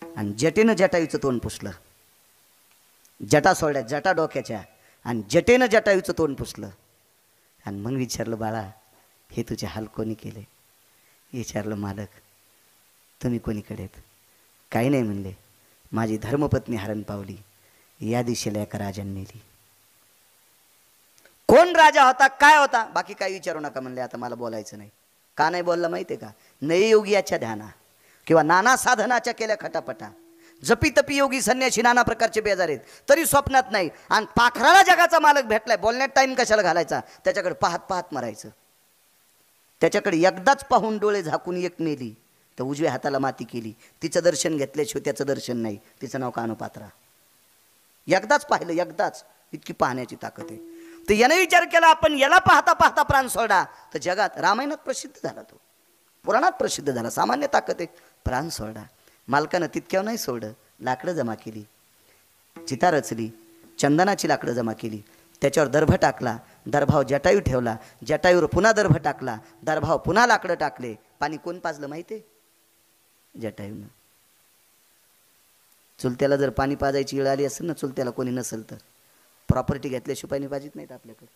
आणि जटेनं जटायूचं तोंड पुसलं. जटा सोडल्या जटा डोक्याच्या आणि जटेनं जटायूचं तोंड पुसलं. आणि मग विचारलं बाळा हे तुझे हाल कोणी केले? विचारलं मालक तुम्ही कोणीकडे आहेत? काही नाही म्हणले. माझी धर्मपत्नी हरण पावली. या दिशेला एका राजाने नेली. कोण राजा होता, काय होता, बाकी काही विचारू नका म्हणले. आता मला बोलायचं नाही. का नाही बोलला माहिती आहे का? नययोगियाच्या ध्याना किंवा नाना साधनाच्या केल्या खटापटा. जपी तपी योगी संन्यासी नाना प्रकारचे बेजार आहेत तरी स्वप्नात नाही. आणि पाखराला जगाचा मालक भेटलाय. बोलण्यात टाइम कशाला घालायचा? त्याच्याकडे पाहत पाहत मरायचं. त्याच्याकडे एकदाच पाहून डोळे झाकून एक नेली तर उजव्या हाताला माती केली. तिचं दर्शन घेतल्याशिवाय त्याचं दर्शन नाही. तिचं नाव कानोपात्रा. एकदाच पाहिलं, एकदाच. इतकी पाहण्याची ताकद आहे. तर याने विचार केला आपण याला पाहता पाहता प्राण सोडा तर जगात रामायणात प्रसिद्ध झाला, तो पुराणात प्रसिद्ध झाला. सामान्य ताकद आहे. प्राण सोडा. मालकानं तितक्यावर नाही सोडलं. लाकडं जमा केली, चिता रचली, चंदनाची लाकडं जमा केली. त्याच्यावर दर्भ टाकला. दर्भावर जटायू ठेवला. जटायूवर पुन्हा दर्भ टाकला. दर्भावर पुन्हा लाकडं टाकले. पाणी कोण पाजलं माहिती आहे? जटायूनं. चुलत्याला जर पाणी पाजायची वेळ आली असेल ना, चुलत्याला कोणी नसेल तर प्रॉपर्टी घेतल्याशिवाय पाणी पाजित नाहीत आपल्याकडे.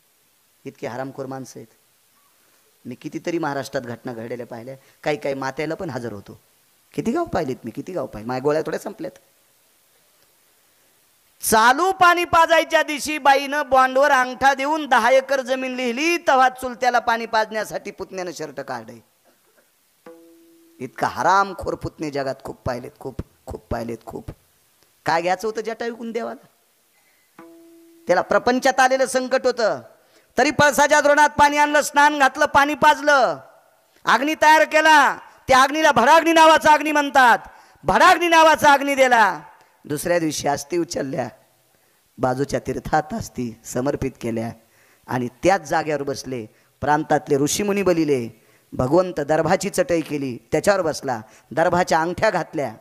इतके हरामखोर माणसं आहेत. मी कितीतरी महाराष्ट्रात घटना घडलेल्या पाहिल्या. काही काही मात्याला पण हजर होतो. किती गाव पाहिलेत मी, किती गाव पाहिले. माझ्या गोळ्या थोड्या संपल्यात. चालू पाणी पाजायच्या दिवशी बाईनं बॉन्डवर अंगठा देऊन 10 एकर जमीन लिहिली. तेव्हा चुलत्याला पाणी पाजण्यासाठी पुतण्यानं शर्ट काढले. इतका हरामखोर पुतणे जगात खूप पाहिलेत, खूप खूप पाहिलेत, खूप. काय घ्यायचं होतं जटायूकून देवाला? त्याला प्रपंचात आलेलं संकट होतं तरी पळसाच्या द्रोणात पाणी आणलं, स्नान घातलं, पाणी पाजलं, अग्नी तयार केला. त्या अग्नीला भडाग्नी नावाचा अग्नी म्हणतात. भडाग्नी नावाचा अग्नी दिला. दुसऱ्या दिवशी अस्थी उचलल्या, बाजूच्या तीर्थात अस्थी समर्पित केल्या आणि त्याच जागेवर बसले. प्रांतातले ऋषीमुनी बलिले. भगवंत दर्भाची चटई केली, त्याच्यावर बसला. दर्भाच्या अंगठ्या घातल्या.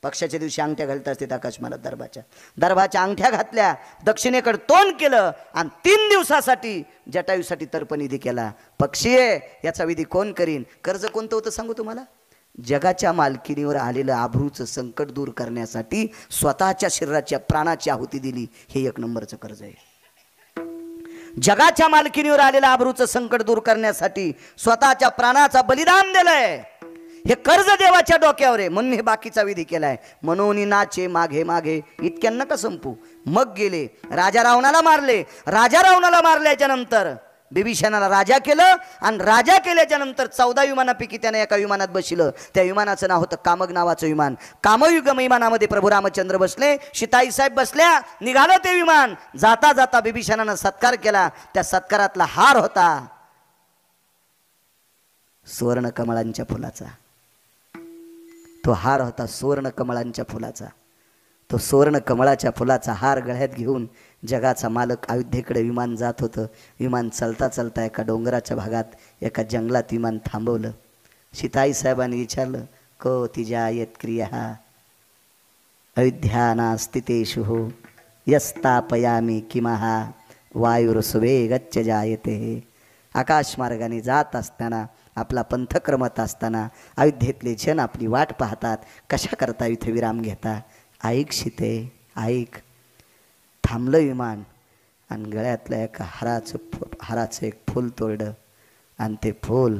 पक्षाच्या दिवशी अंगठ्या घालत असते आकाशमाला. दर्भाच्या अंगठ्या घातल्या. दक्षिणेकडे तोंड केलं आणि 3 दिवसासाठी जटायूसाठी तर्पनिधी केला. पक्षी आहे याचा विधी कोण करीन? कर्ज कोणतं होतं सांगू तुम्हाला? जगाच्या मालकीनीवर आलेलं आभरूचं संकट दूर करण्यासाठी स्वतःच्या शरीराच्या प्राणाची आहुती दिली. हे एक नंबरचं कर्ज आहे. जगाच्या मालकीनीवर आलेलं आभरूचं संकट दूर करण्यासाठी स्वतःच्या प्राणाचा बलिदान दिलंय. हे कर्ज देवाच्या डोक्यावर आहे म्हणून हे बाकीचा विधी केलाय. म्हणून नाचे मागे मागे इतक्यानं नका संपू. मग गेले राजा रावणाला मारले. राजा रावणाला मारल्याच्या नंतर बिभीषणाला राजा केलं आणि राजा केल्याच्या नंतर 14 विमानापैकी त्याने एका विमानात बसलं. त्या विमानाचं नाव होतं कामग नावाचं विमान. कामयुग विमानामध्ये प्रभू रामचंद्र बसले, सीताई साहेब बसल्या. निघालं ते विमान. जाता जाता बिभीषणानं सत्कार केला. त्या सत्कारातला हार होता सुवर्ण कमळांच्या फुलाचा. तो हार होता सुवर्ण कमळांच्या फुलाचा. तो सुवर्ण कमळाच्या फुलाचा हार गळ्यात घेऊन जगाचा मालक अयोध्येकडे विमान जात होतं. विमान चलता चलता एका डोंगराच्या भागात एका जंगलात विमान थांबवलं. सीताई साहेबांनी विचारलं, को तिजायत क्रिया अयोध्यानास्तितेषु हो यस्तापयामी किमहा वायुरसुवेगच्च जायते. आकाश मार्गाने जात असताना, आपला पंथक्रमत असताना अयोध्येतले जन आपली वाट पाहतात. कशा करता इथे विराम घेता? ऐक सीते ऐक. थांबलं विमान आणि गळ्यातलं एका हाराचं एक फूल तोडलं आणि ते फूल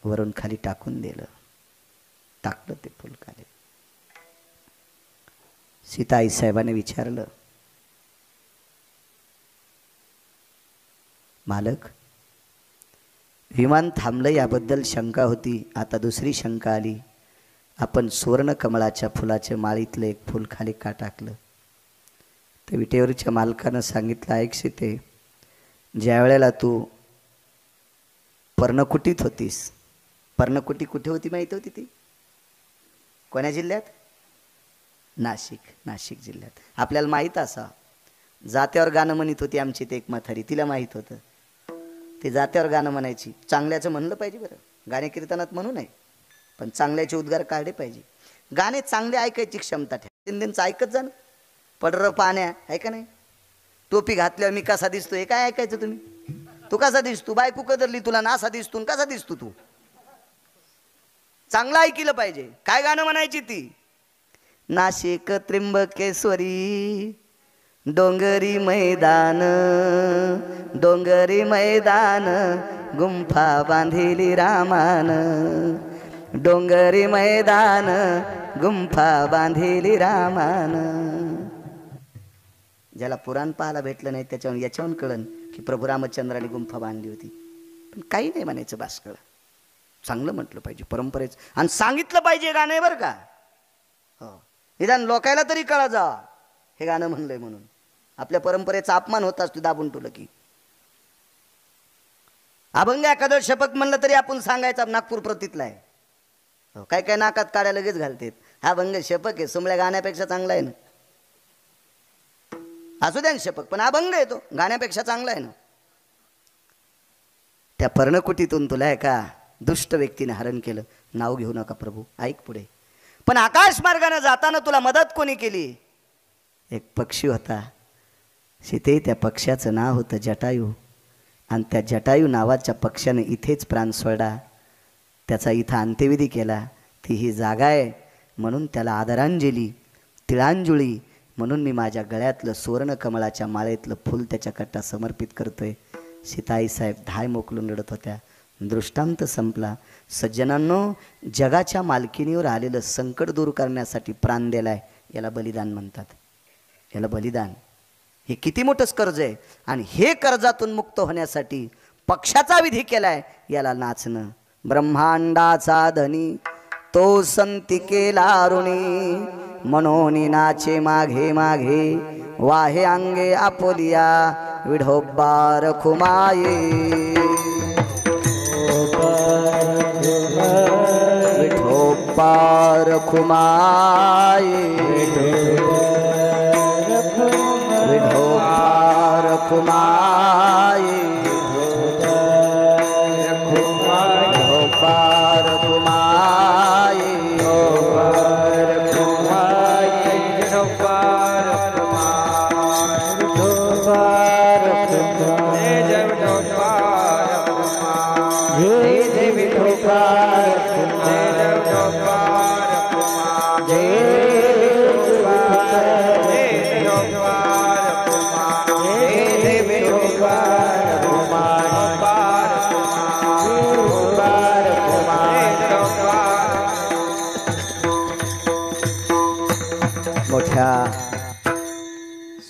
वरून खाली टाकून दिलं. टाकलं ते फूल खाली. सीताई साहेबाने विचारलं, मालक विमान थांबलं याबद्दल शंका होती. आता दुसरी शंका आली, आपण सुवर्ण कमळाच्या फुलाच्या माळीतलं एक फूल खाली का टाकलं? तर विटेवरच्या मालकानं सांगितलं, ऐक सीते, ज्या वेळेला तू पर्णकुटीत होतीस, पर्णकुटी कुठे होती माहिती होती ती? कोण्या जिल्ह्यात? नाशिक जिल्ह्यात. आपल्याला माहीत असा, जात्यावर गाणं म्हणत होती आमची ते एक म्हातारी, तिला माहीत होतं. ते जात्यावर गाणं म्हणायची. चांगल्याचं म्हणलं पाहिजे बरं, गाणे कीर्तनात म्हणू नये, पण चांगल्याचे उद्गार काढले पाहिजे. गाणे चांगले ऐकायची क्षमता ठेवा. त्यांचं ऐकत जा ना. पडरं पाण्या आहे का नाही? टोपी घातल्यावर मी कसा दिसतो हे काय ऐकायचं तुम्ही? तू कसा दिसतो? बायको कदरली तुला ना असा दिसतो, कसा दिसतो तू? चांगलं ऐकलं पाहिजे. काय गाणं म्हणायची ती? नाशिक त्र्यंबकेश्वरी डोंगरी मैदान, डोंगरी मैदान गुंफा बांधिली रामान, डोंगरी मैदान गुंफा बांधिली रामान. ज्याला पुराण पाहायला भेटलं नाही त्याच्यावर याच्यावरून कळन की प्रभू रामचंद्राने गुंफा बांधली होती. पण काही नाही म्हणायचं बासकळ. चांगलं म्हटलं पाहिजे परंपरेच, आणि सांगितलं पाहिजे गाणं बरं का. हो, निदान लोकायला तरी कळा जा हे गाणं म्हणलंय म्हणून. आपल्या परंपरेचा अपमान होत असतो दाबून ठेवलं की. अभंग एखादं शपथ म्हणलं तरी आपण सांगायचं नागपूर प्रतीतला आहे. हो, काय काय नाकात काढ्या लगेच घालतात. हा भंग शपक आहे, सुमळ्या गाण्यापेक्षा चांगला आहे ना. असू द्या शपक, पण हा भंग आहे, तो गाण्यापेक्षा चांगला आहे ना. त्या पर्णकुटीतून तुला एका दुष्ट व्यक्तीने हरण केलं. नाव घेऊ नका प्रभू, ऐक पुढे. पण आकाश मार्गाने जाताना तुला मदत कोणी केली? एक पक्षी होता सीते. त्या पक्ष्याचं नाव होतं जटायू. आणि त्या जटायू नावाच्या पक्ष्याने इथेच प्राण सोडला. त्याचा इथं अंत्यविधी केला. ती ही जागा आहे म्हणून त्याला आदरांजली, तिळांजुळी म्हणून मी माझ्या गळ्यातलं सुवर्ण कमळाच्या माळेतलं फूल त्याच्याकरता समर्पित करतोय. सीताई साहेब धाय मोकलून रडत होत्या. दृष्टांत संपला. सज्जनांनो, जगाच्या मालकीनीवर आलेलं संकट दूर करण्यासाठी प्राण दिलाय, याला बलिदान म्हणतात. याला बलिदान. हे किती मोठंच कर्ज आहे. आणि हे कर्जातून मुक्त होण्यासाठी पक्षाचा विधी केलाय, याला नाचणं. ब्रह्मांडाचा धनी तो संती केला ऋणी, मनोनी नाचे मागे मागे वाहे अंगे आपोलिया विढोबा रखुमाये, विठोबा रखुमाये, विठोबा रखुमाये, विठोबा रखुमाये, जय जय विठोबा, जय जय विठोबा. मोठ्या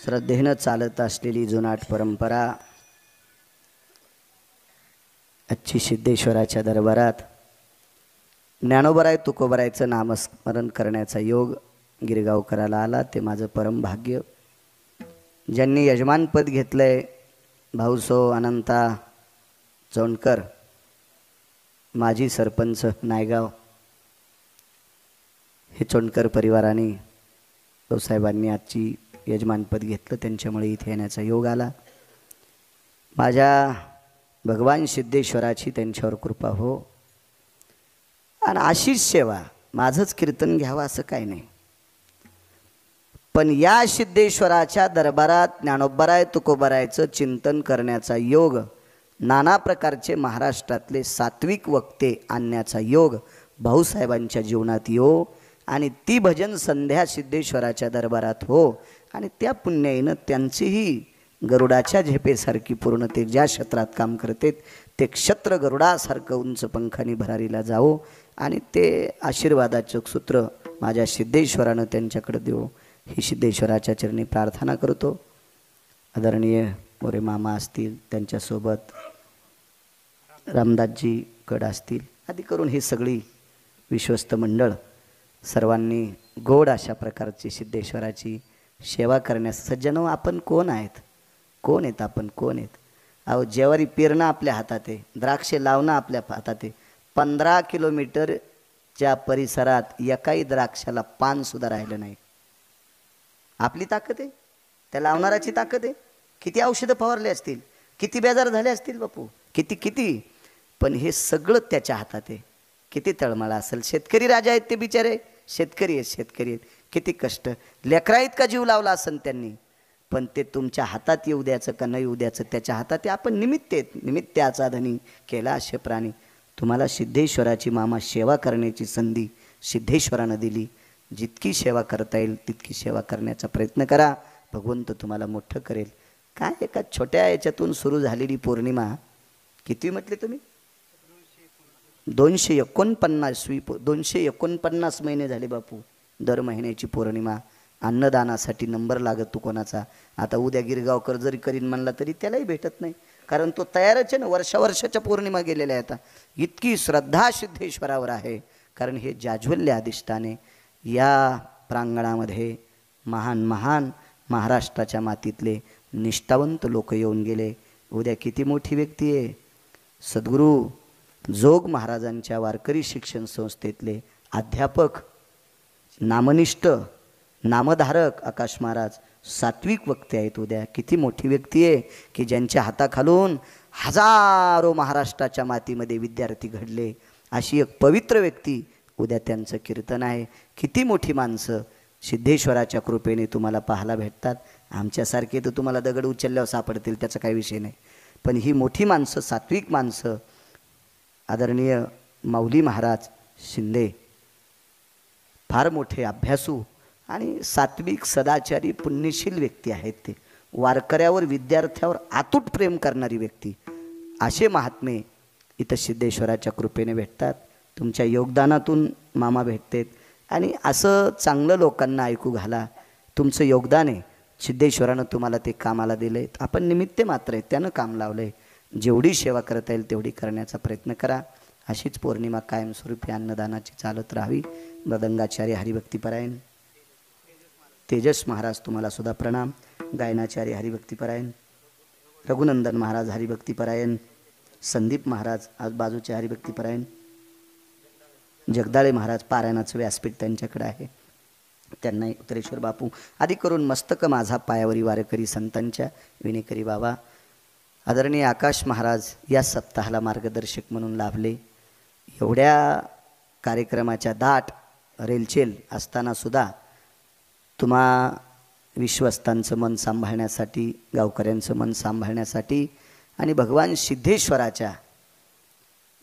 श्रद्धेनं चालत असलेली जुनाट परंपरा आजची सिद्धेश्वराच्या दरबारात ज्ञानोबराय तुकोबरायचं नामस्मरण करण्याचा योग गिरगावकराला आला. ते माझं परम भाग्य. ज्यांनी यजमानपद घेतलंय भाऊसो अनंता चोंडकर, माजी सरपंच नायगाव, हे चोंडकर परिवाराने भाऊसाहेबांनी आजची यजमानपद घेतलं, त्यांच्यामुळे इथे येण्याचा योग आला. माझ्या भगवान सिद्धेश्वराची त्यांच्यावर कृपा हो. आणि अशीच सेवा, माझंच कीर्तन घ्यावं असं काही नाही, पण या सिद्धेश्वराच्या दरबारात ज्ञानोबराय तुकोबरायचं चिंतन करण्याचा योग, नाना प्रकारचे महाराष्ट्रातले सात्विक वक्ते आणण्याचा योग भाऊसाहेबांच्या जीवनात येऊ आणि ती भजन संध्या सिद्धेश्वराच्या दरबारात हो. आणि त्या पुण्याईनं त्यांचीही गरुडाच्या झेपेसारखी पूर्ण ते ज्या क्षेत्रात काम करते ते क्षत्र गरुडासारखं उंच पंखानी भरारीला जावो आणि ते आशीर्वादाचं सूत्र माझ्या सिद्धेश्वरानं त्यांच्याकडे देऊ, ही सिद्धेश्वराच्या चरणी प्रार्थना करतो. आदरणीय मोरे मामा असतील, त्यांच्यासोबत रामदासजी कड असतील, आदी करून ही सगळी विश्वस्त मंडळ सर्वांनी गोड अशा प्रकारची सिद्धेश्वराची सेवा करण्यास सज्जनो. आपण कोण आहेत, कोण आहेत आपण, कोण आहेत? अहो, ज्वारी पेरणं आपल्या हातात आहे, द्राक्षे लावणं आपल्या हातात आहे. 15 किलोमीटरच्या परिसरात एकाही द्राक्षाला पानसुद्धा राहिलं नाही. आपली ताकद आहे, त्या लावणाराची ताकद आहे. किती औषधं फवारले असतील, किती बेजार झाले असतील बापू, किती किती, पण हे सगळं त्याच्या हातात आहे. किती तळमळा असेल. शेतकरी राजा आहेत ते बिचारे, शेतकरी आहेत, शेतकरी आहेत. किती कष्ट, लेकरा इतका जीव लावला असेल त्यांनी, पण ते तुमच्या हातात येऊ द्यायचं का नाही येऊ द्यायचं त्याच्या हातात आहे. आपण निमित्त आहेत, निमित्ताचा धनी केला असे प्राणी. तुम्हाला सिद्धेश्वराची मामा सेवा करण्याची संधी सिद्धेश्वरानं दिली. जितकी सेवा करता येईल तितकी सेवा करण्याचा प्रयत्न करा, भगवंत तुम्हाला मोठं करेल. काय एका छोट्या याच्यातून सुरू झालेली पौर्णिमा, किती म्हटले तुम्ही? 249 महिने झाले बापू. दर महिन्याची पौर्णिमा अन्नदानासाठी नंबर लागत तू कोणाचा. आता उद्या गिरगावकर जरी करीन म्हणला तरी त्यालाही भेटत नाही, कारण तो तयारच आहे ना. वर्षाच्या पौर्णिमा गेलेल्या आहेत. इतकी श्रद्धा सिद्धेश्वरावर आहे, कारण हे जाज्वल्य अधिष्ठाने या प्रांगणामध्ये महान महान महाराष्ट्राच्या मातीतले निष्ठावंत लोक येऊन गेले. उद्या किती मोठी व्यक्ती आहे, सद्गुरू जोग महाराजांच्या वारकरी शिक्षण संस्थेतले अध्यापक, नामनिष्ठ नामधारक आकाश महाराज सात्विक वक्ते आहेत. उद्या किती मोठी व्यक्ती आहे की ज्यांच्या हाताखालून हजारो महाराष्ट्राच्या मातीमध्ये विद्यार्थी घडले. अशी एक पवित्र व्यक्ती, उद्या त्यांचं कीर्तन आहे. किती मोठी माणसं सिद्धेश्वराच्या कृपेने तुम्हाला पाहायला भेटतात. आमच्यासारखे तर तुम्हाला दगड उचलल्यावर सापडतील, त्याचा काही विषय नाही, पण ही मोठी माणसं, सात्विक माणसं, आदरणीय माऊली महाराज शिंदे फार मोठे अभ्यासू आणि सात्विक सदाचारी पुण्यशील व्यक्ती आहेत. ते वारकऱ्यावर विद्यार्थ्यावर अतूट प्रेम करणारी व्यक्ती. असे महात्मे इथं सिद्धेश्वराच्या कृपेने भेटतात. तुमच्या योगदानातून मामा भेटतात आणि असं चांगलं लोकांना ऐकू घाला. तुमचं योगदान आहे, सिद्धेश्वरानं तुम्हाला ते कामाला दिलं आहे. आपण निमित्त मात्र आहे, त्यानं काम लावलं आहे. जेवढी सेवा करता येईल तेवढी करण्याचा प्रयत्न करा. अशीच पौर्णिमा कायमस्वरूपी अन्नदानाची चालत राहावी. मृदंगाचार्य हरिभक्तीपरायण तेजस महाराज तुम्हाला सुद्धा प्रणाम. गायनाचार्य हरिभक्तीपरायण रघुनंदन महाराज हरिभक्तीपरायण, संदीप महाराज आज बाजूचे हरिभक्तीपरायण, जगदाळे महाराज पारायणाचं व्यासपीठ त्यांच्याकडे आहे, त्यांना उत्तरेश्वर बापू आदी करून मस्तक माझा पायावरी वारकरी संतांच्या विनेकरी बाबा. आदरणीय आकाश महाराज या सप्ताहाला मार्गदर्शक म्हणून लाभले. एवढ्या कार्यक्रमाच्या दाट रेलचेल असताना सुद्धा तुम्हा विश्वस्तांचं मन सांभाळण्यासाठी, गावकऱ्यांचं मन सांभाळण्यासाठी आणि भगवान सिद्धेश्वराच्या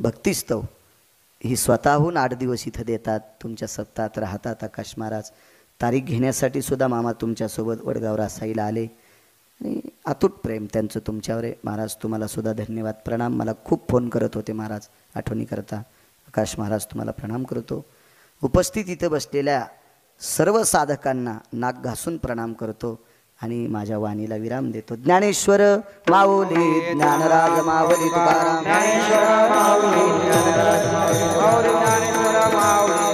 भक्तिस्तव ही स्वतःहून 8 दिवस इथं देतात, तुमच्या सप्ताहात राहतात आकाश महाराज. तारीख घेण्यासाठी सुद्धा मामा तुमच्यासोबत वडगाव रासाईला आले आणि अतूट प्रेम त्यांचं तुमच्यावर आहे. महाराज तुम्हाला सुद्धा धन्यवाद, प्रणाम. मला खूप फोन करत होते महाराज आठवणी करता. आकाश महाराज तुम्हाला प्रणाम करतो. उपस्थित इथं बसलेल्या सर्व साधकांना नाक घासून प्रणाम करतो आणि माझ्या वाणीला विराम देतो. ज्ञानेश्वर माऊली ज्ञानराज माऊली तुकाराम, ज्ञानेश्वर माऊली ज्ञानराज माऊली, ज्ञानेश्वर माऊली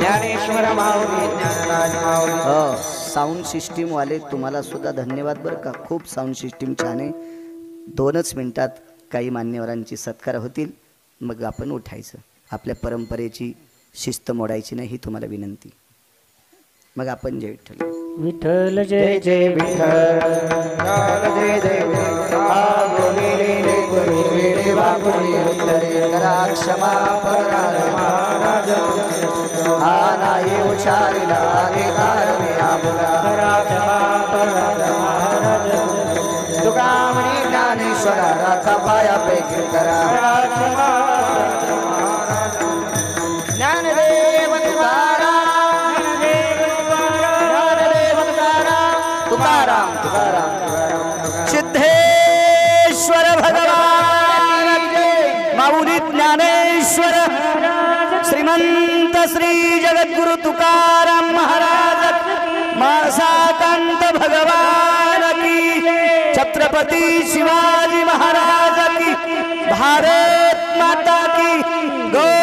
ज्ञानेश्वर माऊली ज्ञानराज माऊली. साऊंड सिस्टीमवाले तुम्हाला सुद्धा धन्यवाद बरं का. खूप साऊंड सिस्टीम छान आहे. 2च मिनिटात काही मान्यवरांची सत्कार होतील, मग आपण उठायचं. आपल्या परंपरेची शिस्त मोडायची नाही ही तुम्हाला विनंती. मग आपण जय विठ्ठल. विठ्ठल जय जय विठ्ठल, जय जय करा क्षमा महाराज हा नाही उचारिला तुकामणी ज्ञानेश्वरा राखा पायापैकी करा. ज्ञानदेव तुकाराम, ज्ञानदेव तुकाराम, तुकाराम सिद्धेश्वर भगवान माऊली ज्ञानेश्वर श्रीमंत श्री जगद्गुरु तुकाराम महाराज, माळसाकांत भगवान की, छत्रपती शिवाजी महाराज की, भारत माता की, गौ